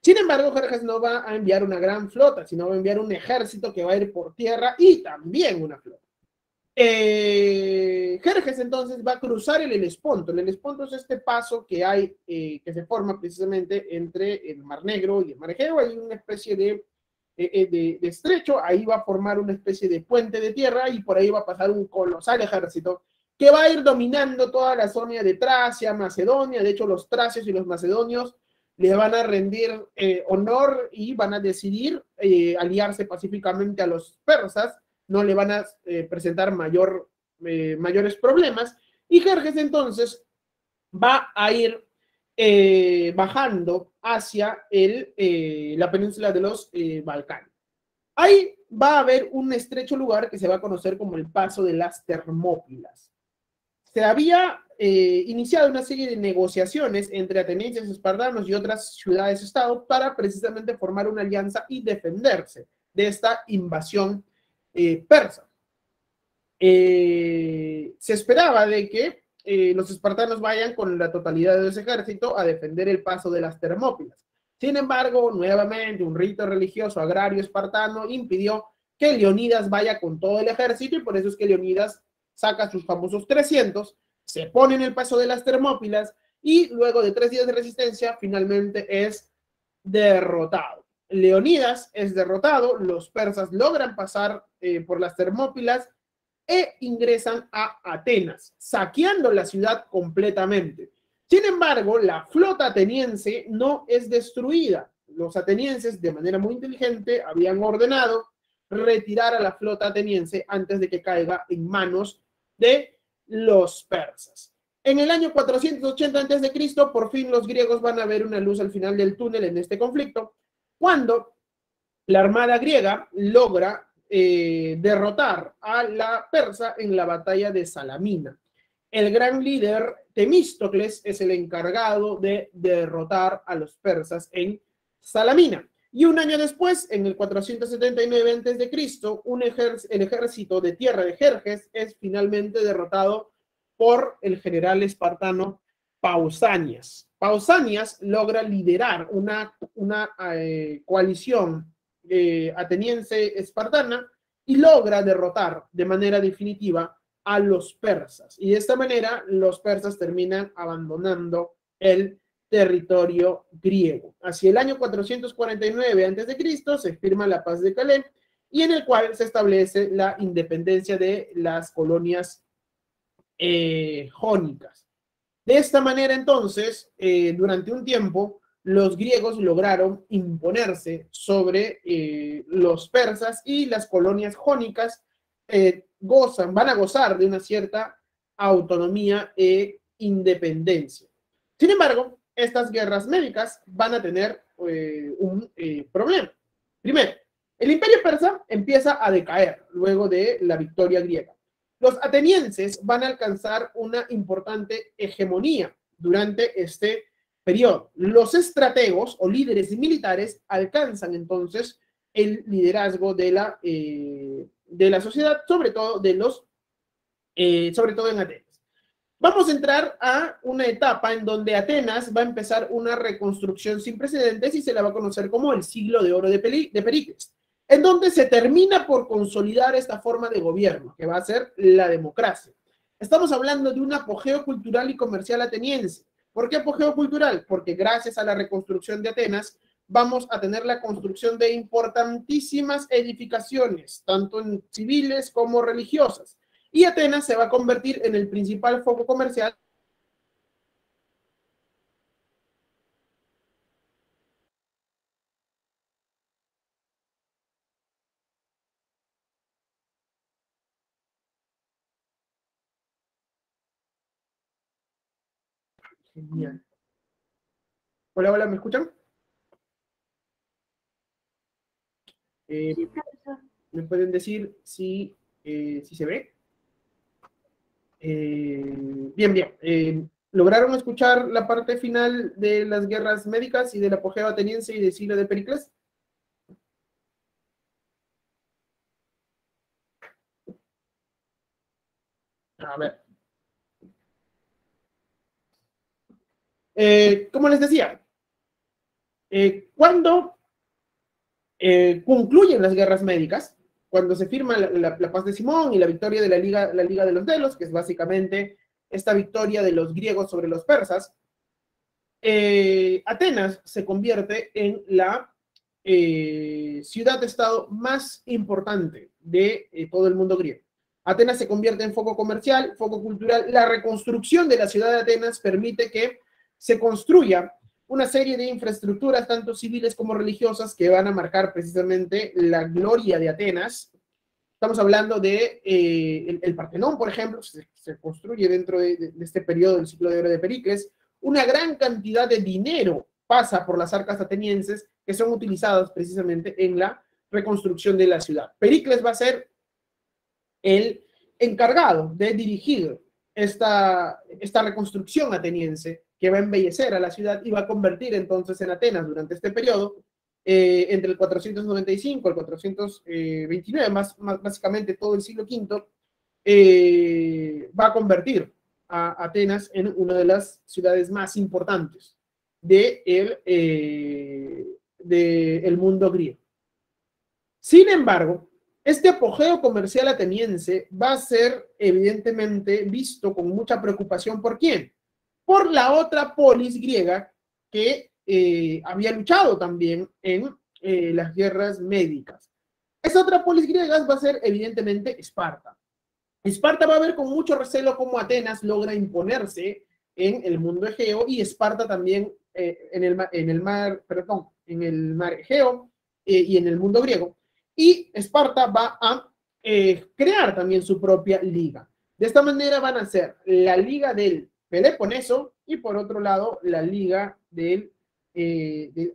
Sin embargo, Jerjes no va a enviar una gran flota, sino va a enviar un ejército que va a ir por tierra y también una flota. Jerjes entonces va a cruzar el Helesponto. El Helesponto es este paso que hay, que se forma precisamente entre el Mar Negro y el Mar Egeo. Hay una especie de estrecho, ahí va a formar una especie de puente de tierra y por ahí va a pasar un colosal ejército que va a ir dominando toda la zona de Tracia, Macedonia. De hecho, los tracios y los macedonios le van a rendir honor y van a decidir aliarse pacíficamente a los persas. No le van a presentar mayores problemas, y Jerjes entonces va a ir bajando hacia la península de los Balcanes. Ahí va a haber un estrecho lugar que se va a conocer como el Paso de las Termópilas. Se había iniciado una serie de negociaciones entre atenienses, espartanos y otras ciudades-estado para precisamente formar una alianza y defenderse de esta invasión persa. Se esperaba de que los espartanos vayan con la totalidad de ese ejército a defender el paso de las Termópilas. Sin embargo, nuevamente un rito religioso agrario espartano impidió que Leonidas vaya con todo el ejército, y por eso es que Leonidas saca sus famosos 300, se pone en el paso de las Termópilas y luego de 3 días de resistencia finalmente es derrotado. Leonidas es derrotado, los persas logran pasar por las Termópilas e ingresan a Atenas, saqueando la ciudad completamente. Sin embargo, la flota ateniense no es destruida. Los atenienses, de manera muy inteligente, habían ordenado retirar a la flota ateniense antes de que caiga en manos de los persas. En el año 480 a.C., por fin los griegos van a ver una luz al final del túnel en este conflicto, cuando la armada griega logra derrotar a la persa en la batalla de Salamina. El gran líder Temístocles es el encargado de derrotar a los persas en Salamina. Y un año después, en el 479 a.C., el ejército de tierra de Jerjes es finalmente derrotado por el general espartano Pausanias. Pausanias logra liderar una coalición ateniense-espartana y logra derrotar de manera definitiva a los persas. Y de esta manera los persas terminan abandonando el territorio griego. Hacia el año 449 a.C. se firma la Paz de Calais, y en el cual se establece la independencia de las colonias jónicas. De esta manera, entonces, durante un tiempo, los griegos lograron imponerse sobre los persas, y las colonias jónicas van a gozar de una cierta autonomía e independencia. Sin embargo, estas guerras médicas van a tener un problema. Primero, el imperio persa empieza a decaer luego de la victoria griega. Los atenienses van a alcanzar una importante hegemonía durante este periodo. Los estrategos o líderes militares alcanzan entonces el liderazgo de la sociedad, sobre todo en Atenas. Vamos a entrar a una etapa en donde Atenas va a empezar una reconstrucción sin precedentes y se la va a conocer como el siglo de oro de Pericles, en donde se termina por consolidar esta forma de gobierno, que va a ser la democracia. Estamos hablando de un apogeo cultural y comercial ateniense. ¿Por qué apogeo cultural? Porque gracias a la reconstrucción de Atenas vamos a tener la construcción de importantísimas edificaciones, tanto civiles como religiosas. y Atenas se va a convertir en el principal foco comercial. Genial. Hola, hola, ¿me escuchan? ¿Me pueden decir si se ve? Bien, bien. ¿Lograron escuchar la parte final de las guerras médicas y del apogeo ateniense y del siglo de Pericles? A ver. Como les decía, cuando concluyen las guerras médicas, cuando se firma la paz de Simón y la victoria de la Liga de los Delos, que es básicamente esta victoria de los griegos sobre los persas, Atenas se convierte en la ciudad-estado más importante de todo el mundo griego. Atenas se convierte en foco comercial, foco cultural. La reconstrucción de la ciudad de Atenas permite que se construya una serie de infraestructuras, tanto civiles como religiosas, que van a marcar precisamente la gloria de Atenas. Estamos hablando de el Partenón, por ejemplo, se construye dentro de este periodo del ciclo de oro de Pericles. Una gran cantidad de dinero pasa por las arcas atenienses que son utilizadas precisamente en la reconstrucción de la ciudad. Pericles va a ser el encargado de dirigir esta reconstrucción ateniense que va a embellecer a la ciudad y va a convertir entonces en Atenas durante este periodo, entre el 495 al 429, básicamente todo el siglo V, va a convertir a Atenas en una de las ciudades más importantes del mundo griego. Sin embargo, este apogeo comercial ateniense va a ser evidentemente visto con mucha preocupación. ¿Por quién? Por la otra polis griega que había luchado también en las guerras médicas. Esa otra polis griega va a ser evidentemente Esparta. Esparta va a ver con mucho recelo cómo Atenas logra imponerse en el mundo Egeo y Esparta también en el mar Egeo y en el mundo griego. Y Esparta va a crear también su propia liga. De esta manera van a ser la liga del Peloponeso y por otro lado la liga del que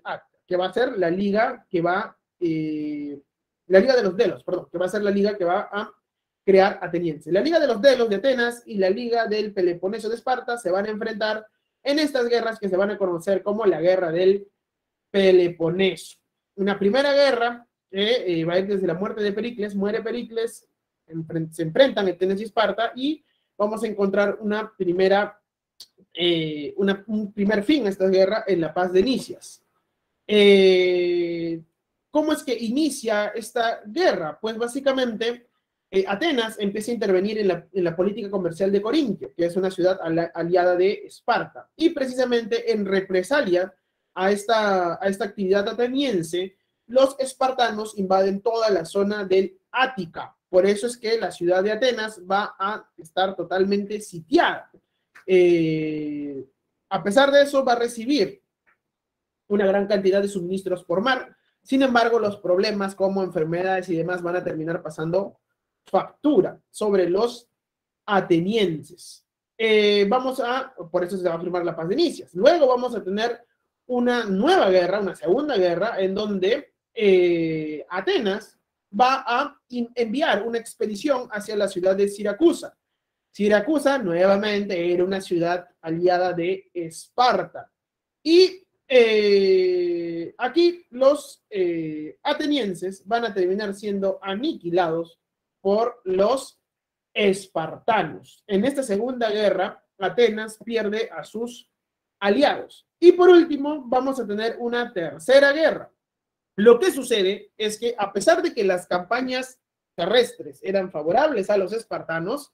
va a ser la liga que va la liga de los Delos, perdón, que va a ser la liga que va a crear ateniense. La liga de los Delos de Atenas y la liga del Peloponeso de Esparta se van a enfrentar en estas guerras que se van a conocer como la guerra del Peloponeso. Una primera guerra que va a ir desde la muerte de Pericles, muere Pericles, se enfrentan Atenas y Esparta y vamos a encontrar un primer fin a esta guerra en la paz de Nicias. ¿Cómo es que inicia esta guerra? Pues básicamente Atenas empieza a intervenir en la política comercial de Corintio, que es una ciudad aliada de Esparta. Y precisamente en represalia a esta actividad ateniense, los espartanos invaden toda la zona del Ática. Por eso es que la ciudad de Atenas va a estar totalmente sitiada. A pesar de eso, va a recibir una gran cantidad de suministros por mar. Sin embargo, los problemas como enfermedades y demás van a terminar pasando factura sobre los atenienses. Por eso se va a firmar la paz de Nicias. Luego vamos a tener una nueva guerra, una segunda guerra, en donde Atenas va a enviar una expedición hacia la ciudad de Siracusa. Siracusa nuevamente era una ciudad aliada de Esparta. Y aquí los atenienses van a terminar siendo aniquilados por los espartanos. En esta segunda guerra, Atenas pierde a sus aliados. Y por último, vamos a tener una tercera guerra. Lo que sucede es que a pesar de que las campañas terrestres eran favorables a los espartanos,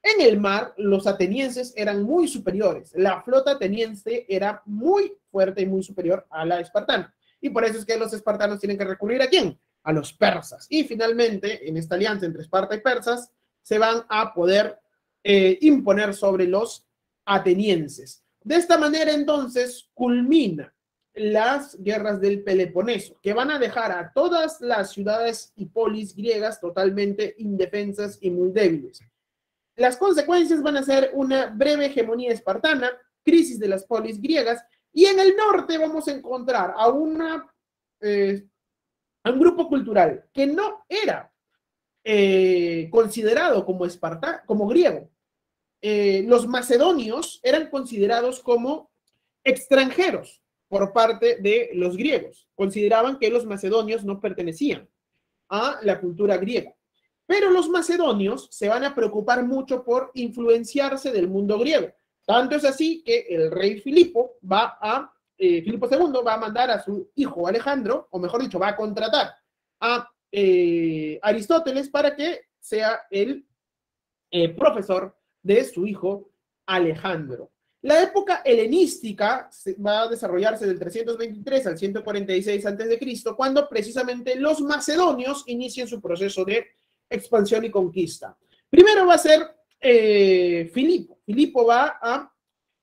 en el mar los atenienses eran muy superiores. La flota ateniense era muy fuerte y muy superior a la espartana. Y por eso es que los espartanos tienen que recurrir ¿a quién? A los persas. Y finalmente, en esta alianza entre Esparta y persas, se van a poder imponer sobre los atenienses. De esta manera, entonces, culmina las guerras del Peloponeso, que van a dejar a todas las ciudades y polis griegas totalmente indefensas y muy débiles. Las consecuencias van a ser una breve hegemonía espartana, crisis de las polis griegas, y en el norte vamos a encontrar a un grupo cultural que no era considerado como griego. Los macedonios eran considerados como extranjeros por parte de los griegos. Consideraban que los macedonios no pertenecían a la cultura griega. Pero los macedonios se van a preocupar mucho por influenciarse del mundo griego. Tanto es así que el rey Filipo Filipo II va a mandar a su hijo Alejandro, o mejor dicho, va a contratar a Aristóteles para que sea el profesor de su hijo Alejandro. La época helenística va a desarrollarse del 323 al 146 a.C., cuando precisamente los macedonios inician su proceso de expansión y conquista. Primero va a ser Filipo. Filipo va a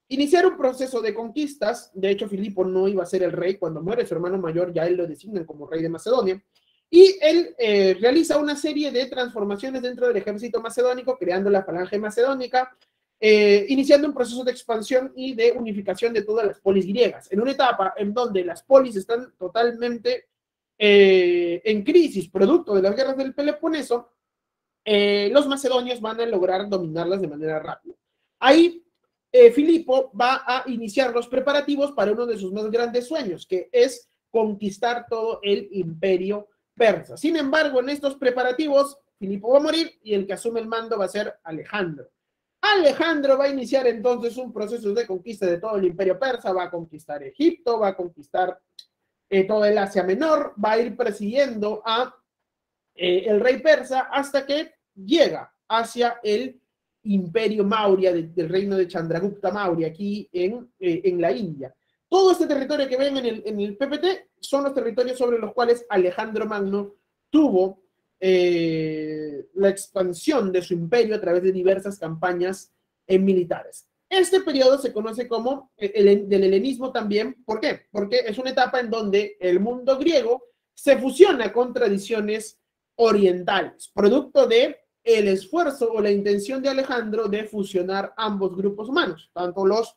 iniciar un proceso de conquistas. De hecho, Filipo no iba a ser el rey. Cuando muere su hermano mayor, ya él lo designan como rey de Macedonia. Y él realiza una serie de transformaciones dentro del ejército macedónico, creando la falange macedónica, iniciando un proceso de expansión y de unificación de todas las polis griegas, en una etapa en donde las polis están totalmente en crisis, producto de las guerras del Peloponeso. Los macedonios van a lograr dominarlas de manera rápida. Ahí Filipo va a iniciar los preparativos para uno de sus más grandes sueños, que es conquistar todo el imperio persa. Sin embargo, en estos preparativos, Filipo va a morir y el que asume el mando va a ser Alejandro. Alejandro va a iniciar entonces un proceso de conquista de todo el imperio persa, va a conquistar Egipto, va a conquistar todo el Asia Menor, va a ir persiguiendo a el rey persa hasta que llega hacia el imperio Maurya del reino de Chandragupta Maurya, aquí en la India. Todo este territorio que ven en el PPT son los territorios sobre los cuales Alejandro Magno tuvo la expansión de su imperio a través de diversas campañas militares. Este periodo se conoce como del helenismo también. ¿Por qué? Porque es una etapa en donde el mundo griego se fusiona con tradiciones orientales, producto de el esfuerzo o la intención de Alejandro de fusionar ambos grupos humanos, tanto los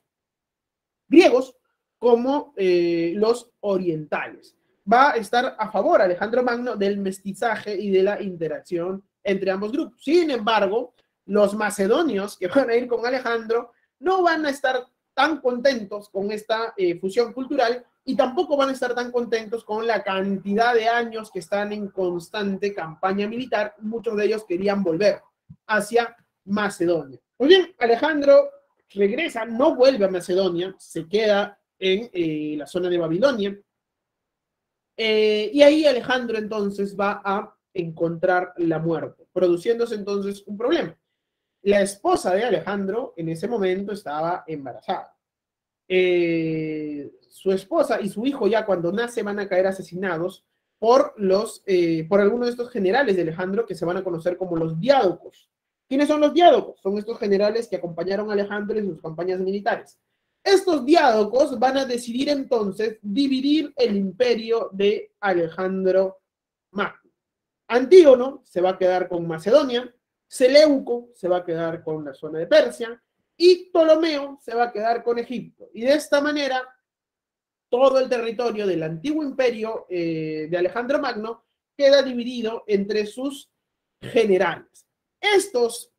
griegos como los orientales. Va a estar a favor Alejandro Magno del mestizaje y de la interacción entre ambos grupos. Sin embargo, los macedonios que van a ir con Alejandro no van a estar tan contentos con esta fusión cultural y tampoco van a estar tan contentos con la cantidad de años que están en constante campaña militar. Muchos de ellos querían volver hacia Macedonia. Muy bien, Alejandro regresa, no vuelve a Macedonia, se queda en la zona de Babilonia. Y ahí Alejandro entonces va a encontrar la muerte, produciéndose entonces un problema. La esposa de Alejandro en ese momento estaba embarazada. Su esposa y su hijo ya cuando nace van a caer asesinados por algunos de estos generales de Alejandro que se van a conocer como los diádocos. ¿Quiénes son los diádocos? Son estos generales que acompañaron a Alejandro en sus campañas militares. Estos diádocos van a decidir entonces dividir el imperio de Alejandro Magno. Antígono se va a quedar con Macedonia, Seleuco se va a quedar con la zona de Persia y Ptolomeo se va a quedar con Egipto. Y de esta manera, todo el territorio del antiguo imperio de Alejandro Magno queda dividido entre sus generales. Estos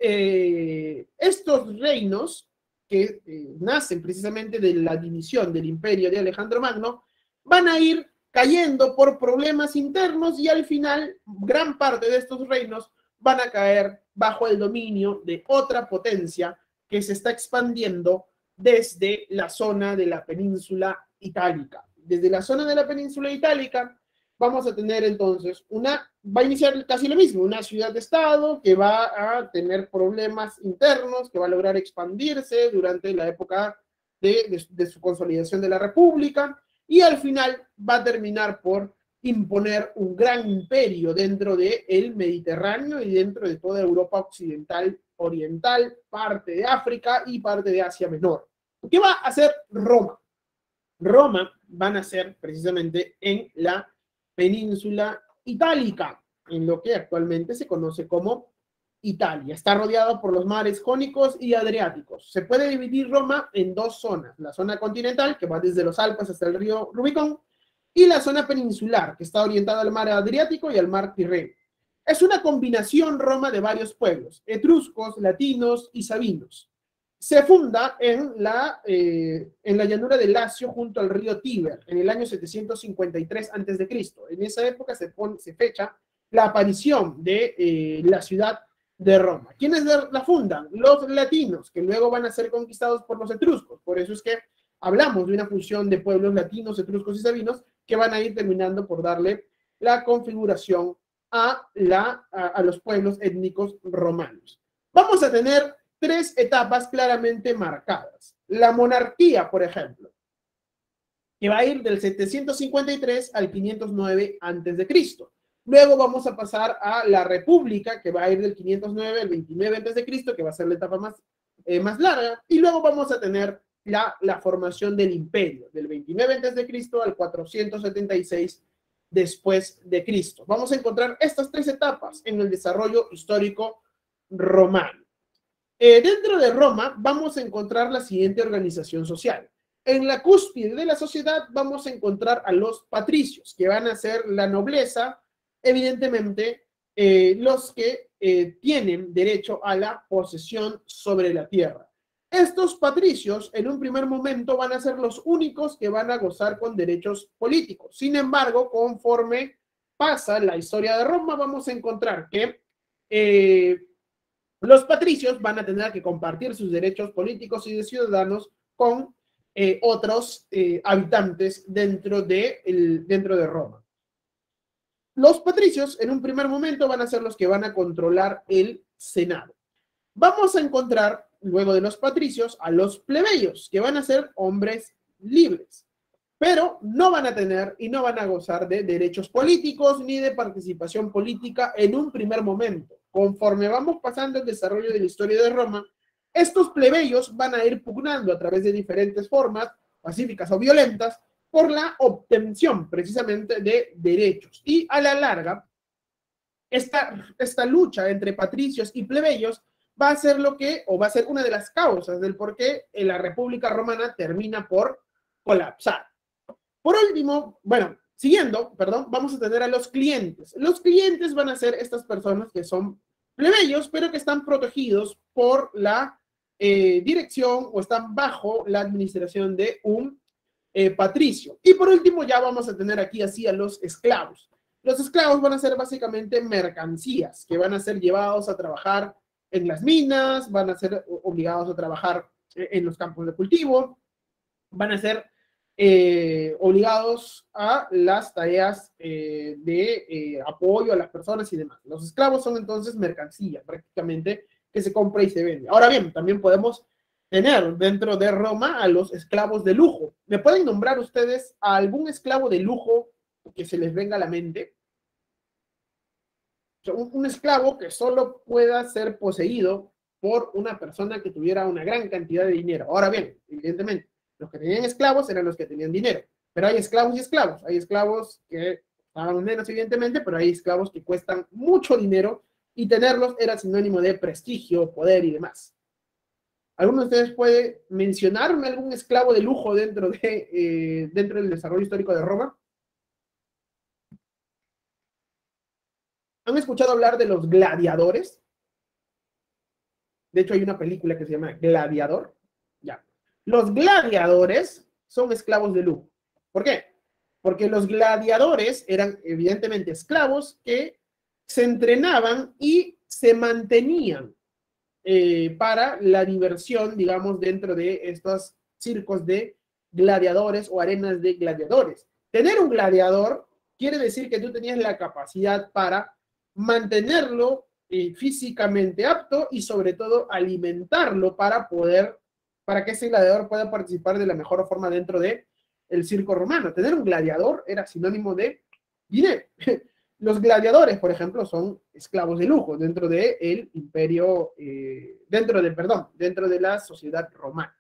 reinos que nacen precisamente de la división del imperio de Alejandro Magno van a ir cayendo por problemas internos y al final gran parte de estos reinos van a caer bajo el dominio de otra potencia que se está expandiendo desde la zona de la península itálica. Desde la zona de la península itálica vamos a tener entonces va a iniciar casi lo mismo, una ciudad-estado que va a tener problemas internos, que va a lograr expandirse durante la época de su consolidación de la república y al final va a terminar por imponer un gran imperio dentro del Mediterráneo y dentro de toda Europa occidental, oriental, parte de África y parte de Asia Menor. ¿Qué va a hacer Roma? Roma va a nacer precisamente en la península itálica, en lo que actualmente se conoce como Italia. Está rodeado por los mares Jónicos y Adriáticos. Se puede dividir Roma en dos zonas: la zona continental, que va desde los Alpes hasta el río Rubicón, y la zona peninsular, que está orientada al mar Adriático y al mar Tirreno. Es una combinación Roma de varios pueblos: etruscos, latinos y sabinos. Se funda en la llanura de Lacio, junto al río Tíber, en el año 753 a.C. En esa época se fecha la aparición de la ciudad de Roma. ¿Quiénes la fundan? Los latinos, que luego van a ser conquistados por los etruscos. Por eso es que hablamos de una fusión de pueblos latinos, etruscos y sabinos, que van a ir terminando por darle la configuración a los pueblos étnicos romanos. Vamos a tener tres etapas claramente marcadas. La monarquía, por ejemplo, que va a ir del 753 al 509 a.C. Luego vamos a pasar a la república, que va a ir del 509 al 29 a.C., que va a ser la etapa más larga. Y luego vamos a tener la formación del imperio, del 29 a.C. al 476 después de Cristo. Vamos a encontrar estas tres etapas en el desarrollo histórico romano. Dentro de Roma vamos a encontrar la siguiente organización social. En la cúspide de la sociedad vamos a encontrar a los patricios, que van a ser la nobleza, evidentemente los que tienen derecho a la posesión sobre la tierra. Estos patricios en un primer momento van a ser los únicos que van a gozar con derechos políticos. Sin embargo, conforme pasa la historia de Roma, vamos a encontrar que los patricios van a tener que compartir sus derechos políticos y de ciudadanos con otros habitantes dentro de Roma. Los patricios en un primer momento van a ser los que van a controlar el Senado. Vamos a encontrar, luego de los patricios, a los plebeyos, que van a ser hombres libres, pero no van a tener y no van a gozar de derechos políticos ni de participación política en un primer momento. Conforme vamos pasando el desarrollo de la historia de Roma, estos plebeyos van a ir pugnando a través de diferentes formas, pacíficas o violentas, por la obtención precisamente de derechos. Y a la larga, esta lucha entre patricios y plebeyos va a ser va a ser una de las causas del por qué la República Romana termina por colapsar. Por último, vamos a tener a los clientes. Los clientes van a ser estas personas que son plebeyos, pero que están protegidos por la dirección o están bajo la administración de un patricio. Y por último, ya vamos a tener aquí así a los esclavos. Los esclavos van a ser básicamente mercancías que van a ser llevados a trabajar en las minas, van a ser obligados a trabajar en los campos de cultivo, van a ser obligados a las tareas de apoyo a las personas y demás. Los esclavos son entonces mercancía prácticamente que se compra y se vende. Ahora bien, también podemos tener dentro de Roma a los esclavos de lujo. ¿Me pueden nombrar ustedes a algún esclavo de lujo que se les venga a la mente? O sea, un esclavo que solo pueda ser poseído por una persona que tuviera una gran cantidad de dinero. Ahora bien, evidentemente, los que tenían esclavos eran los que tenían dinero. Pero hay esclavos y esclavos. Hay esclavos que pagan menos, evidentemente, pero hay esclavos que cuestan mucho dinero y tenerlos era sinónimo de prestigio, poder y demás. ¿Alguno de ustedes puede mencionarme algún esclavo de lujo dentro del desarrollo histórico de Roma? ¿Han escuchado hablar de los gladiadores? De hecho, hay una película que se llama Gladiador. Ya. Los gladiadores son esclavos de lujo. ¿Por qué? Porque los gladiadores eran evidentemente esclavos que se entrenaban y se mantenían para la diversión, digamos, dentro de estos circos de gladiadores o arenas de gladiadores. Tener un gladiador quiere decir que tú tenías la capacidad para mantenerlo físicamente apto y sobre todo alimentarlo para que ese gladiador pueda participar de la mejor forma dentro del circo romano. Tener un gladiador era sinónimo de dinero. Los gladiadores, por ejemplo, son esclavos de lujo dentro del imperio, dentro de la sociedad romana.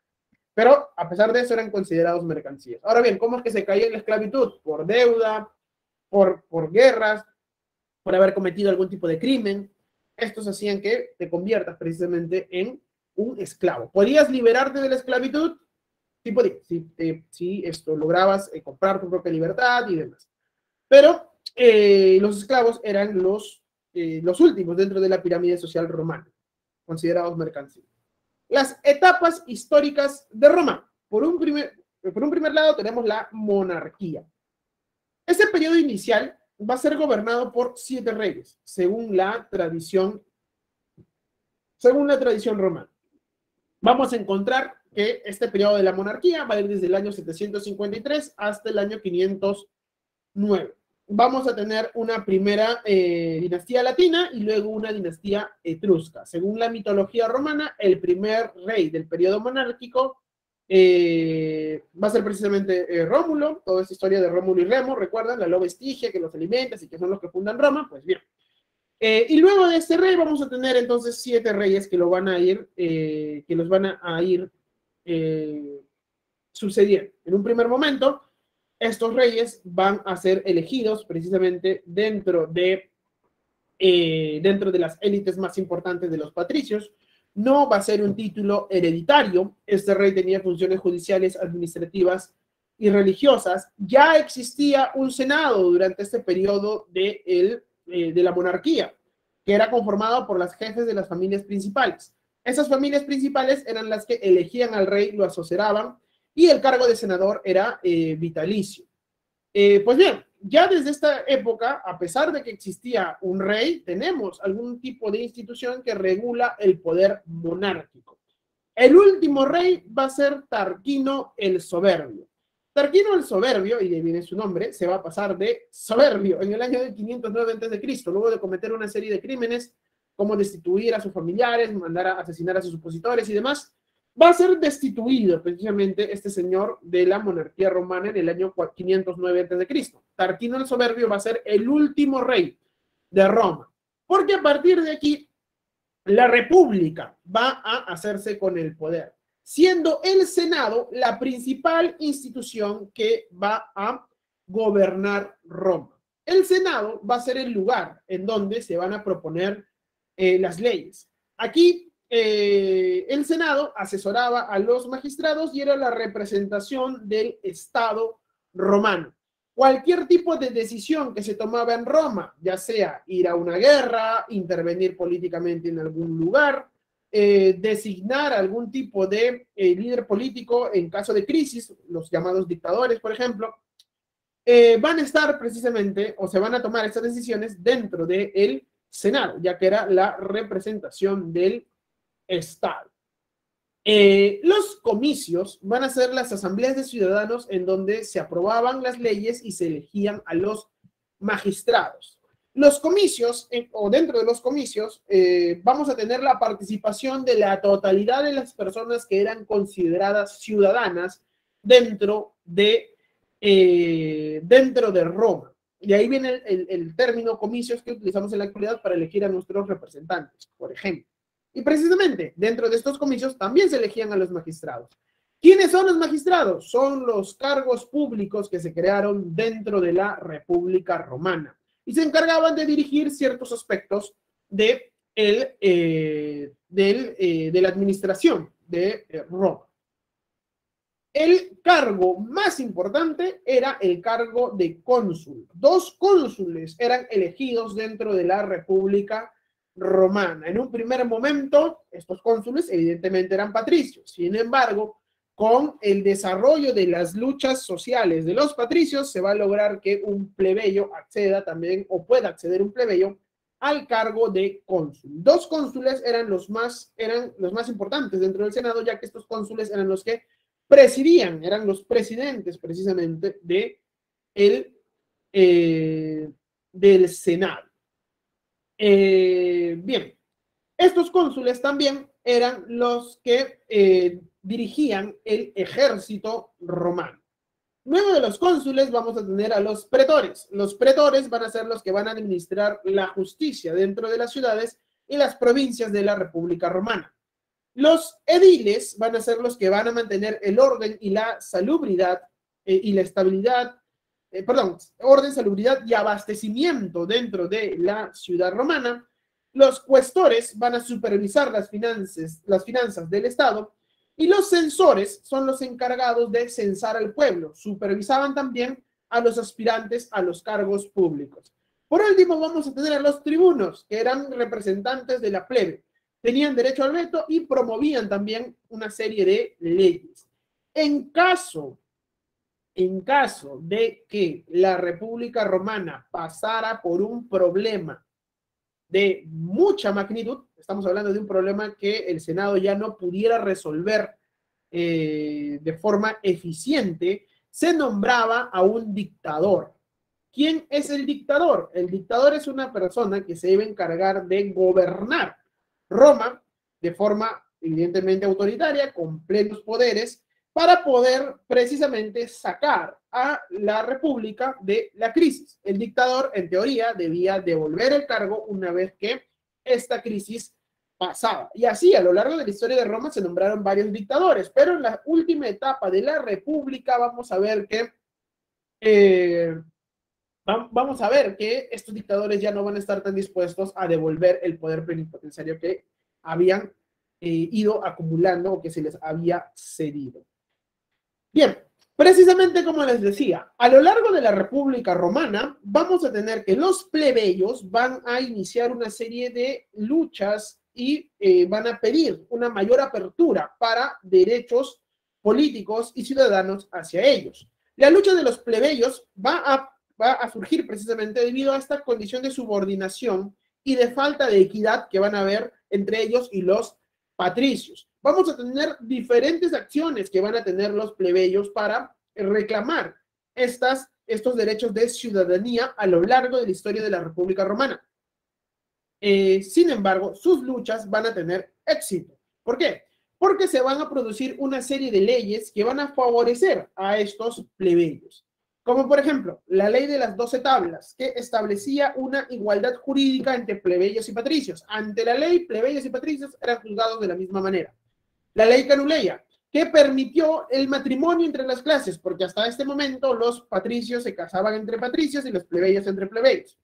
Pero a pesar de eso eran considerados mercancías. Ahora bien, ¿cómo es que se caía en la esclavitud? Por deuda, por guerras, por haber cometido algún tipo de crimen. Estos hacían que te conviertas precisamente en un esclavo. ¿Podías liberarte de la esclavitud? Sí podías, si esto lograbas comprar tu propia libertad y demás. Pero los esclavos eran los últimos dentro de la pirámide social romana, considerados mercancías. Las etapas históricas de Roma. Por un primer lado tenemos la monarquía. Este periodo inicial va a ser gobernado por 7 reyes, según la tradición romana. Vamos a encontrar que este periodo de la monarquía va a ir desde el año 753 hasta el año 509. Vamos a tener una primera dinastía latina y luego una dinastía etrusca. Según la mitología romana, el primer rey del periodo monárquico va a ser precisamente Rómulo. Toda esta historia de Rómulo y Remo, ¿recuerdan? La loba Estigia que los alimenta y que son los que fundan Roma. Pues bien. Y luego de este rey vamos a tener entonces 7 reyes que los van a ir sucediendo. En un primer momento, estos reyes van a ser elegidos precisamente dentro de las élites más importantes de los patricios. No va a ser un título hereditario. Este rey tenía funciones judiciales, administrativas y religiosas. Ya existía un senado durante este periodo de la monarquía, que era conformado por las jefes de las familias principales. Esas familias principales eran las que elegían al rey, lo asociaban, y el cargo de senador era vitalicio. Pues bien, ya desde esta época, a pesar de que existía un rey, tenemos algún tipo de institución que regula el poder monárquico. El último rey va a ser Tarquino el Soberbio. Tarquino el Soberbio, y de ahí viene su nombre, se va a pasar de soberbio en el año de 509 a.C., luego de cometer una serie de crímenes, como destituir a sus familiares, mandar a asesinar a sus opositores y demás. Va a ser destituido precisamente este señor de la monarquía romana en el año 509 a.C. Tarquino el Soberbio va a ser el último rey de Roma, porque a partir de aquí la república va a hacerse con el poder, siendo el Senado la principal institución que va a gobernar Roma. El Senado va a ser el lugar en donde se van a proponer las leyes. Aquí el Senado asesoraba a los magistrados y era la representación del Estado romano. Cualquier tipo de decisión que se tomaba en Roma, ya sea ir a una guerra, intervenir políticamente en algún lugar, designar algún tipo de líder político en caso de crisis, los llamados dictadores, por ejemplo, van a estar precisamente, o se van a tomar estas decisiones dentro del Senado, ya que era la representación del Estado. Los comicios van a ser las asambleas de ciudadanos en donde se aprobaban las leyes y se elegían a los magistrados. Los comicios, o dentro de los comicios, vamos a tener la participación de la totalidad de las personas que eran consideradas ciudadanas dentro de Roma. Y ahí viene el término comicios que utilizamos en la actualidad para elegir a nuestros representantes, por ejemplo. Y precisamente dentro de estos comicios también se elegían a los magistrados. ¿Quiénes son los magistrados? Son los cargos públicos que se crearon dentro de la República Romana y se encargaban de dirigir ciertos aspectos de la administración de Roma. El cargo más importante era el cargo de cónsul. 2 cónsules eran elegidos dentro de la República Romana. En un primer momento, estos cónsules evidentemente eran patricios. Sin embargo, con el desarrollo de las luchas sociales de los patricios, se va a lograr que un plebeyo acceda también, o pueda acceder un plebeyo, al cargo de cónsul. 2 cónsules eran los más importantes dentro del Senado, ya que estos cónsules eran los que presidían, eran los presidentes precisamente del Senado. Bien, estos cónsules también eran los que dirigían el ejército romano. Luego de los cónsules vamos a tener a los pretores. Los pretores van a ser los que van a administrar la justicia dentro de las ciudades y las provincias de la República Romana. Los ediles van a ser los que van a mantener el orden y la salubridad y la estabilidad, orden, salubridad y abastecimiento dentro de la ciudad romana. Los cuestores van a supervisar las finanzas del Estado y los censores son los encargados de censar al pueblo. Supervisaban también a los aspirantes a los cargos públicos. Por último, vamos a tener a los tribunos, que eran representantes de la plebe. Tenían derecho al veto y promovían también una serie de leyes. En caso de que la República Romana pasara por un problema de mucha magnitud, estamos hablando de un problema que el Senado ya no pudiera resolver de forma eficiente, se nombraba a un dictador. ¿Quién es el dictador? El dictador es una persona que se debe encargar de gobernar Roma de forma evidentemente autoritaria, con plenos poderes, para poder precisamente sacar a la república de la crisis. El dictador, en teoría, debía devolver el cargo una vez que esta crisis pasaba. Y así, a lo largo de la historia de Roma se nombraron varios dictadores, pero en la última etapa de la república vamos a ver que estos dictadores ya no van a estar tan dispuestos a devolver el poder plenipotenciario que habían ido acumulando o que se les había cedido. Bien, precisamente como les decía, a lo largo de la República Romana vamos a tener que los plebeyos van a iniciar una serie de luchas y van a pedir una mayor apertura para derechos políticos y ciudadanos hacia ellos. La lucha de los plebeyos va a surgir precisamente debido a esta condición de subordinación y de falta de equidad que van a haber entre ellos y los patricios. Vamos a tener diferentes acciones que van a tener los plebeyos para reclamar estos derechos de ciudadanía a lo largo de la historia de la República Romana. Sin embargo, sus luchas van a tener éxito. ¿Por qué? Porque se van a producir una serie de leyes que van a favorecer a estos plebeyos. Como por ejemplo, la ley de las 12 tablas, que establecía una igualdad jurídica entre plebeyos y patricios. Ante la ley, plebeyos y patricios eran juzgados de la misma manera. La ley Canuleia, que permitió el matrimonio entre las clases, porque hasta este momento los patricios se casaban entre patricios y los plebeyos entre plebeyos.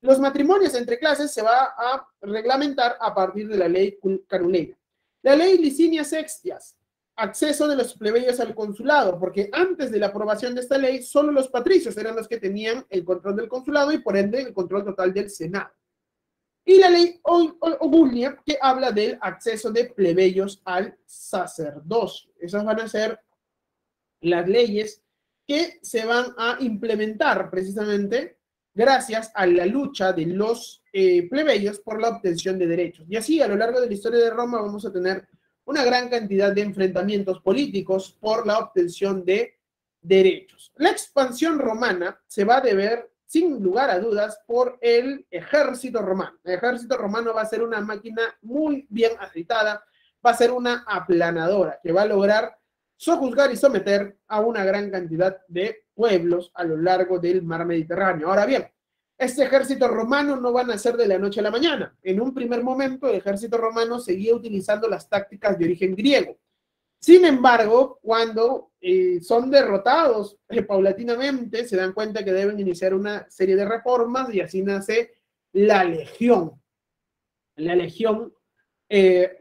Los matrimonios entre clases se va a reglamentar a partir de la ley Canuleia. La ley Licinia Sextias, acceso de los plebeyos al consulado, porque antes de la aprobación de esta ley, solo los patricios eran los que tenían el control del consulado y por ende el control total del Senado. Y la ley Ogulia, que habla del acceso de plebeyos al sacerdocio. Esas van a ser las leyes que se van a implementar precisamente gracias a la lucha de los plebeyos por la obtención de derechos. Y así, a lo largo de la historia de Roma, vamos a tener una gran cantidad de enfrentamientos políticos por la obtención de derechos. La expansión romana se va a deber, sin lugar a dudas, por el ejército romano. El ejército romano va a ser una máquina muy bien aceitada, va a ser una aplanadora que va a lograr sojuzgar y someter a una gran cantidad de pueblos a lo largo del mar Mediterráneo. Ahora bien, este ejército romano no va a nacer de la noche a la mañana. En un primer momento, el ejército romano seguía utilizando las tácticas de origen griego. Sin embargo, cuando son derrotados paulatinamente, se dan cuenta que deben iniciar una serie de reformas y así nace la legión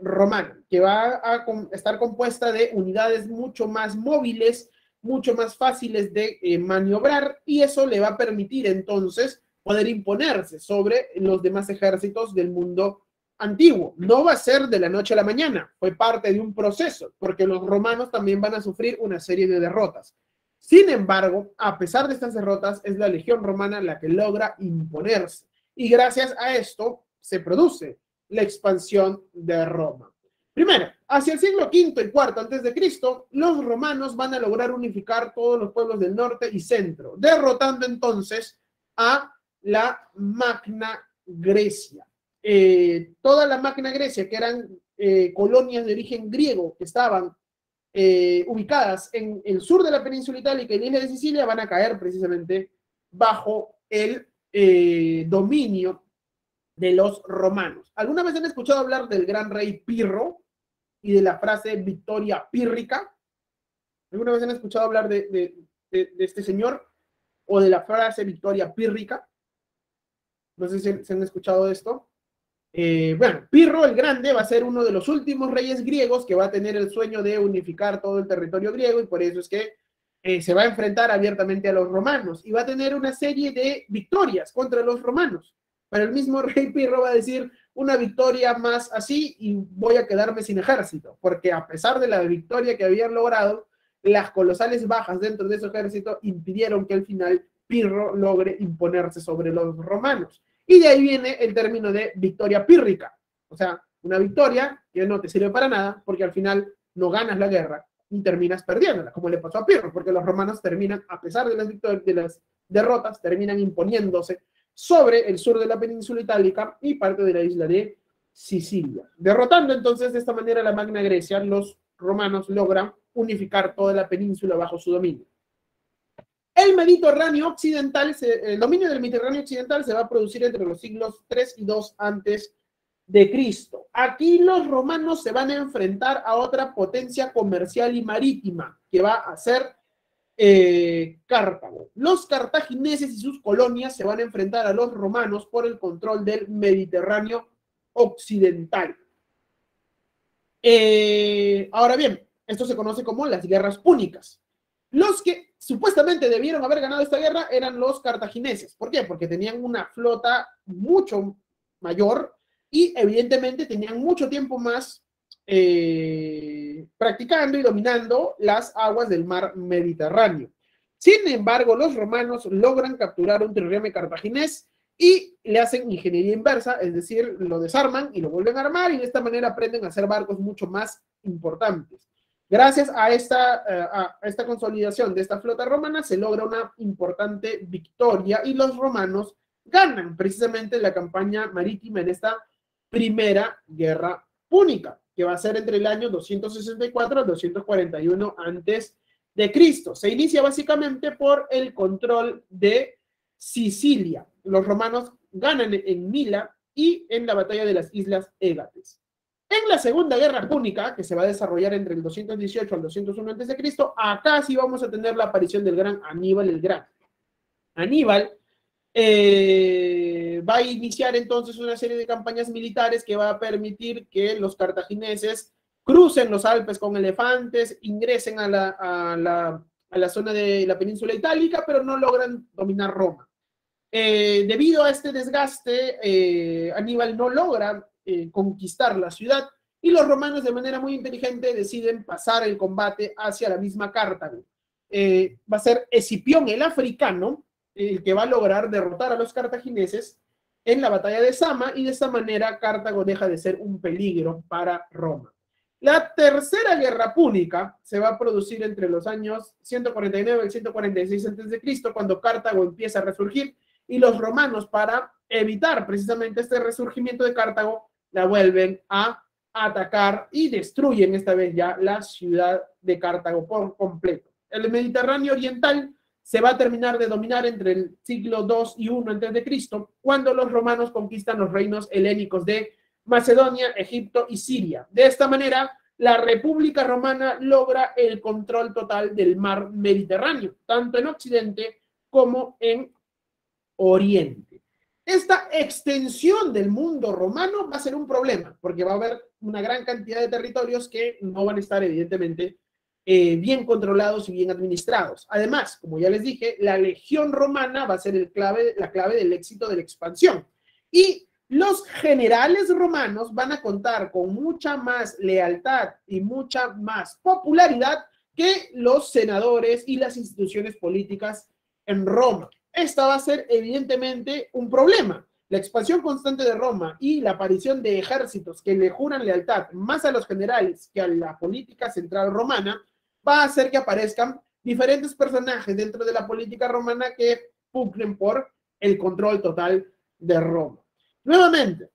romana, que va a estar compuesta de unidades mucho más móviles, mucho más fáciles de maniobrar, y eso le va a permitir entonces poder imponerse sobre los demás ejércitos del mundo antiguo. No va a ser de la noche a la mañana, fue parte de un proceso, porque los romanos también van a sufrir una serie de derrotas. Sin embargo, a pesar de estas derrotas, es la legión romana la que logra imponerse, y gracias a esto se produce la expansión de Roma. Primero, hacia el siglo V y IV antes de Cristo, los romanos van a lograr unificar todos los pueblos del norte y centro, derrotando entonces a la Magna Grecia. Toda la Magna Grecia, que eran colonias de origen griego que estaban ubicadas en el sur de la península itálica y la isla de Sicilia van a caer precisamente bajo el dominio de los romanos. ¿Alguna vez han escuchado hablar del gran rey Pirro y de la frase victoria pírrica? ¿Alguna vez han escuchado hablar de este señor o de la frase victoria pírrica? No sé si han escuchado de esto. Bueno, Pirro el Grande va a ser uno de los últimos reyes griegos que va a tener el sueño de unificar todo el territorio griego, y por eso es que se va a enfrentar abiertamente a los romanos y va a tener una serie de victorias contra los romanos. Pero el mismo rey Pirro va a decir: una victoria más así y voy a quedarme sin ejército, porque a pesar de la victoria que habían logrado, las colosales bajas dentro de ese ejército impidieron que al final Pirro logre imponerse sobre los romanos. Y de ahí viene el término de victoria pírrica, o sea, una victoria que no te sirve para nada porque al final no ganas la guerra y terminas perdiéndola, como le pasó a Pirro, porque los romanos terminan, a pesar de las victorias, de las derrotas, terminan imponiéndose sobre el sur de la península itálica y parte de la isla de Sicilia. Derrotando entonces de esta manera la Magna Grecia, los romanos logran unificar toda la península bajo su dominio. El Mediterráneo occidental, el dominio del Mediterráneo occidental se va a producir entre los siglos 3 y 2 antes de Cristo. Aquí los romanos se van a enfrentar a otra potencia comercial y marítima, que va a ser Cartago. Los cartagineses y sus colonias se van a enfrentar a los romanos por el control del Mediterráneo occidental. Ahora bien, esto se conoce como las guerras púnicas. Los que supuestamente debieron haber ganado esta guerra eran los cartagineses. ¿Por qué? Porque tenían una flota mucho mayor y evidentemente tenían mucho tiempo más practicando y dominando las aguas del mar Mediterráneo. Sin embargo, los romanos logran capturar un trireme cartaginés y le hacen ingeniería inversa, es decir, lo desarman y lo vuelven a armar, y de esta manera aprenden a hacer barcos mucho más importantes. Gracias a esta consolidación de esta flota romana se logra una importante victoria y los romanos ganan precisamente la campaña marítima en esta primera guerra púnica, que va a ser entre el año 264 al 241 antes de Cristo. Se inicia básicamente por el control de Sicilia. Los romanos ganan en Mila y en la batalla de las Islas Égates. En la Segunda Guerra Púnica, que se va a desarrollar entre el 218 al 201 a.C., acá sí vamos a tener la aparición del gran Aníbal el Gran. Aníbal va a iniciar entonces una serie de campañas militares que va a permitir que los cartagineses crucen los Alpes con elefantes, ingresen a la zona de la península itálica, pero no logran dominar Roma. Debido a este desgaste, Aníbal no logra conquistar la ciudad y los romanos de manera muy inteligente deciden pasar el combate hacia la misma Cartago. Va a ser Escipión el africano el que va a lograr derrotar a los cartagineses en la batalla de Zama, y de esta manera Cartago deja de ser un peligro para Roma. La Tercera Guerra Púnica se va a producir entre los años 149 y 146 a.C., cuando Cartago empieza a resurgir y los romanos, para evitar precisamente este resurgimiento de Cartago, la vuelven a atacar y destruyen esta vez ya la ciudad de Cartago por completo. El Mediterráneo oriental se va a terminar de dominar entre el siglo II y I a.C., cuando los romanos conquistan los reinos helénicos de Macedonia, Egipto y Siria. De esta manera, la República Romana logra el control total del mar Mediterráneo, tanto en Occidente como en Oriente. Esta extensión del mundo romano va a ser un problema, porque va a haber una gran cantidad de territorios que no van a estar evidentemente bien controlados y bien administrados. Además, como ya les dije, la legión romana va a ser la clave del éxito de la expansión. Y los generales romanos van a contar con mucha más lealtad y mucha más popularidad que los senadores y las instituciones políticas en Roma. Esta va a ser evidentemente un problema. La expansión constante de Roma y la aparición de ejércitos que le juran lealtad más a los generales que a la política central romana va a hacer que aparezcan diferentes personajes dentro de la política romana que pugnen por el control total de Roma. Nuevamente,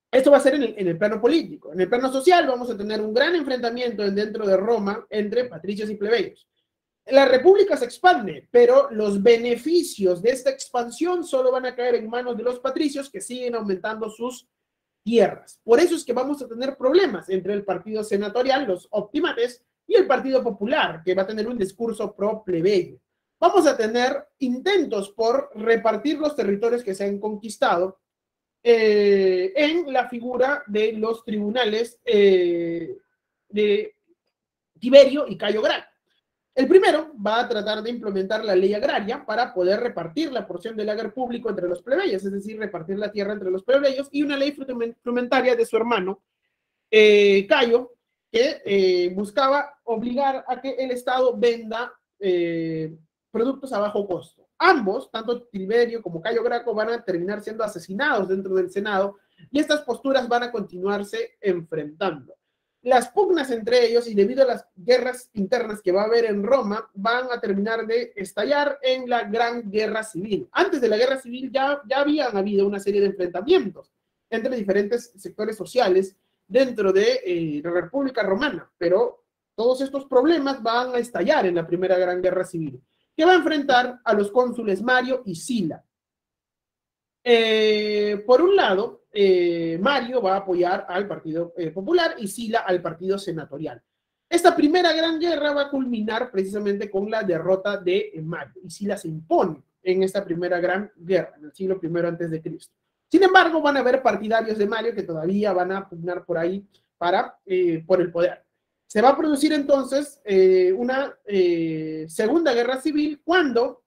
Esto va a ser en el plano político. En el plano social vamos a tener un gran enfrentamiento dentro de Roma entre patricios y plebeyos. La república se expande, pero los beneficios de esta expansión solo van a caer en manos de los patricios, que siguen aumentando sus tierras. Por eso es que vamos a tener problemas entre el partido senatorial, los optimates, y el Partido Popular, que va a tener un discurso pro plebeyo. Vamos a tener intentos por repartir los territorios que se han conquistado en la figura de los tribunales de Tiberio y Cayo Graco. El primero va a tratar de implementar la ley agraria para poder repartir la porción del haber público entre los plebeyos, es decir, repartir la tierra entre los plebeyos, y una ley frumentaria de su hermano, Cayo, que buscaba obligar a que el Estado venda productos a bajo costo. Ambos, tanto Tiberio como Cayo Graco, van a terminar siendo asesinados dentro del Senado, y estas posturas van a continuarse enfrentando. Las pugnas entre ellos, y debido a las guerras internas que va a haber en Roma, van a terminar de estallar en la Gran Guerra Civil. Antes de la Guerra Civil ya habían habido una serie de enfrentamientos entre diferentes sectores sociales dentro de la República Romana, pero todos estos problemas van a estallar en la Primera Gran Guerra Civil, que va a enfrentar a los cónsules Mario y Sila. Por un lado, Mario va a apoyar al Partido Popular y Sila al Partido Senatorial. Esta primera gran guerra va a culminar precisamente con la derrota de Mario, y Sila se impone en esta primera gran guerra, en el siglo I antes de Cristo. Sin embargo, van a haber partidarios de Mario que todavía van a pugnar por ahí por el poder. Se va a producir entonces una segunda guerra civil cuando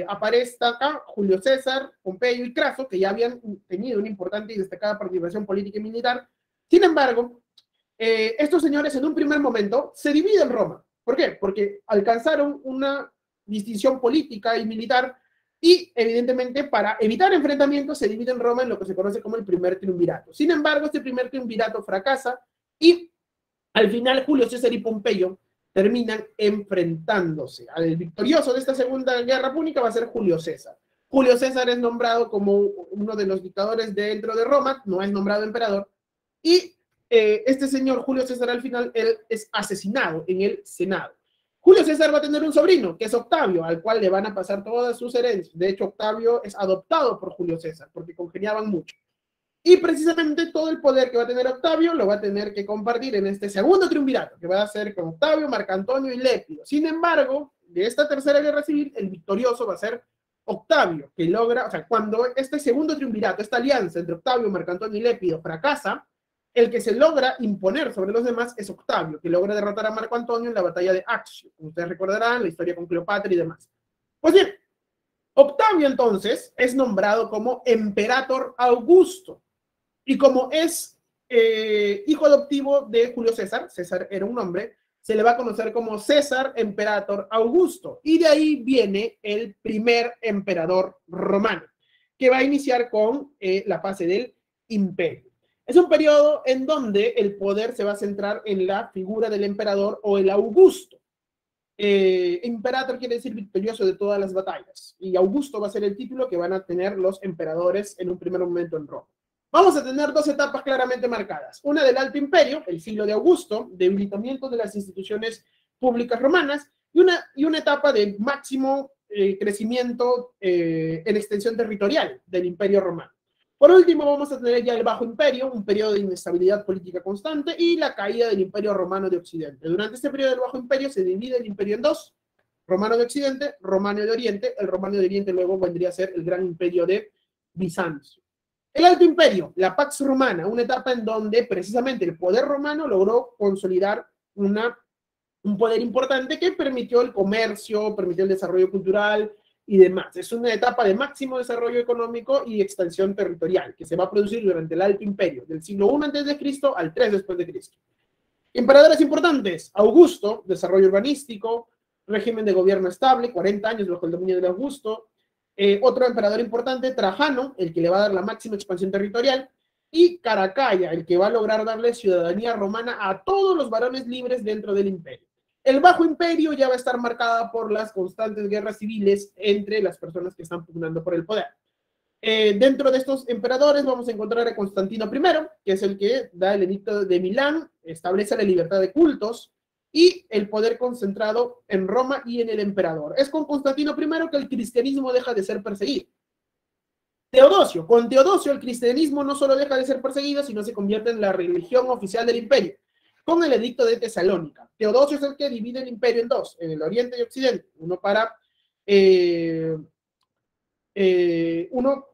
aparece acá Julio César, Pompeyo y Craso, que ya habían tenido una importante y destacada participación política y militar. Sin embargo, estos señores en un primer momento se dividen Roma. ¿Por qué? Porque alcanzaron una distinción política y militar, y evidentemente para evitar enfrentamientos se divide en Roma en lo que se conoce como el primer triunvirato. Sin embargo, este primer triunvirato fracasa y al final Julio César y Pompeyo terminan enfrentándose. Al victorioso de esta segunda guerra púnica va a ser Julio César. Julio César es nombrado como uno de los dictadores dentro de Roma, no es nombrado emperador, y este señor Julio César al final él es asesinado en el Senado. Julio César va a tener un sobrino, que es Octavio, al cual le van a pasar todas sus herencias. De hecho, Octavio es adoptado por Julio César, porque congeniaban mucho. Y precisamente todo el poder que va a tener Octavio lo va a tener que compartir en este segundo triunvirato, que va a ser con Octavio, Marcantonio y Lépido. Sin embargo, de esta tercera guerra civil, el victorioso va a ser Octavio, que logra, o sea, cuando este segundo triunvirato, esta alianza entre Octavio, Marcantonio y Lépido fracasa, el que se logra imponer sobre los demás es Octavio, que logra derrotar a Marco Antonio en la batalla de Accio, como ustedes recordarán, la historia con Cleopatra y demás. Pues bien, Octavio entonces es nombrado como Imperator Augusto, y como es hijo adoptivo de Julio César, César era un hombre, se le va a conocer como César Imperator Augusto, y de ahí viene el primer emperador romano, que va a iniciar con la fase del imperio. Es un periodo en donde el poder se va a centrar en la figura del emperador o el Augusto. Imperator quiere decir victorioso de todas las batallas, y Augusto va a ser el título que van a tener los emperadores en un primer momento en Roma. Vamos a tener dos etapas claramente marcadas. Una del Alto Imperio, el siglo de Augusto, debilitamiento de las instituciones públicas romanas, y una etapa de máximo crecimiento en extensión territorial del Imperio Romano. Por último, vamos a tener ya el Bajo Imperio, un periodo de inestabilidad política constante, y la caída del Imperio Romano de Occidente. Durante este periodo del Bajo Imperio se divide el imperio en dos: Romano de Occidente, Romano de Oriente. El Romano de Oriente luego vendría a ser el Gran Imperio de Bizancio. El Alto Imperio, la Pax Romana, una etapa en donde precisamente el poder romano logró consolidar un poder importante que permitió el comercio, permitió el desarrollo cultural y demás. Es una etapa de máximo desarrollo económico y extensión territorial que se va a producir durante el Alto Imperio, del siglo I a.C. al 3 después de Cristo. Emperadores importantes: Augusto, desarrollo urbanístico, régimen de gobierno estable, 40 años bajo el dominio de Augusto. Otro emperador importante, Trajano, el que le va a dar la máxima expansión territorial, y Caracalla, el que va a lograr darle ciudadanía romana a todos los varones libres dentro del imperio. El Bajo Imperio ya va a estar marcada por las constantes guerras civiles entre las personas que están pugnando por el poder. Dentro de estos emperadores vamos a encontrar a Constantino I, que es el que da el edicto de Milán, establece la libertad de cultos y el poder concentrado en Roma y en el emperador. Es con Constantino I que el cristianismo deja de ser perseguido. Teodosio, con Teodosio el cristianismo no solo deja de ser perseguido, sino se convierte en la religión oficial del imperio, con el edicto de Tesalónica. Teodosio es el que divide el imperio en dos, en el oriente y occidente, uno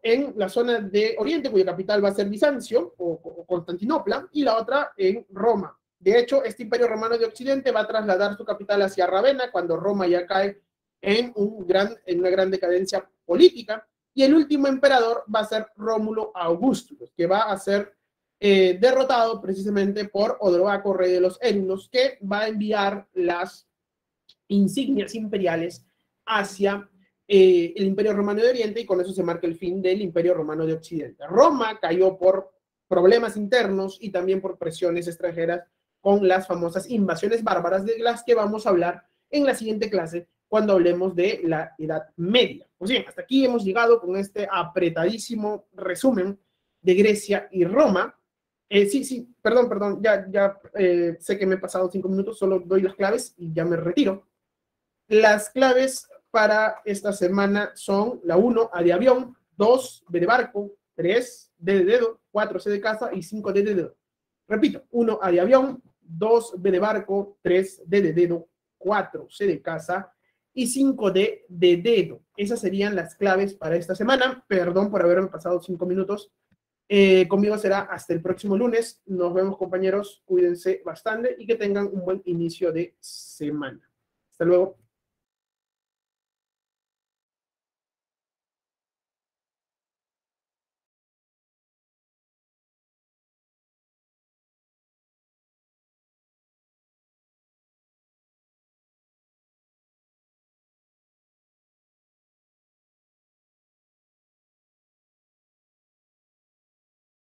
en la zona de Oriente, cuya capital va a ser Bizancio o Constantinopla, y la otra en Roma. De hecho, este imperio romano de Occidente va a trasladar su capital hacia Ravenna cuando Roma ya cae en una gran decadencia política, y el último emperador va a ser Rómulo Augustus, que va a ser derrotado precisamente por Odovaco, rey de los Érulos, que va a enviar las insignias imperiales hacia el Imperio Romano de Oriente, y con eso se marca el fin del Imperio Romano de Occidente. Roma cayó por problemas internos y también por presiones extranjeras con las famosas invasiones bárbaras, de las que vamos a hablar en la siguiente clase cuando hablemos de la Edad Media. Pues bien, hasta aquí hemos llegado con este apretadísimo resumen de Grecia y Roma. Perdón, ya sé que me he pasado 5 minutos, solo doy las claves y ya me retiro. Las claves para esta semana son la 1, A de avión, 2, B de barco, 3, D de dedo, 4, C de casa y 5, D de dedo. Repito, 1, A de avión, 2, B de barco, 3, D de dedo, 4, C de casa y 5, D de dedo. Esas serían las claves para esta semana. Perdón por haberme pasado 5 minutos. Conmigo será hasta el próximo lunes. Nos vemos, compañeros. Cuídense bastante y que tengan un buen inicio de semana. Hasta luego.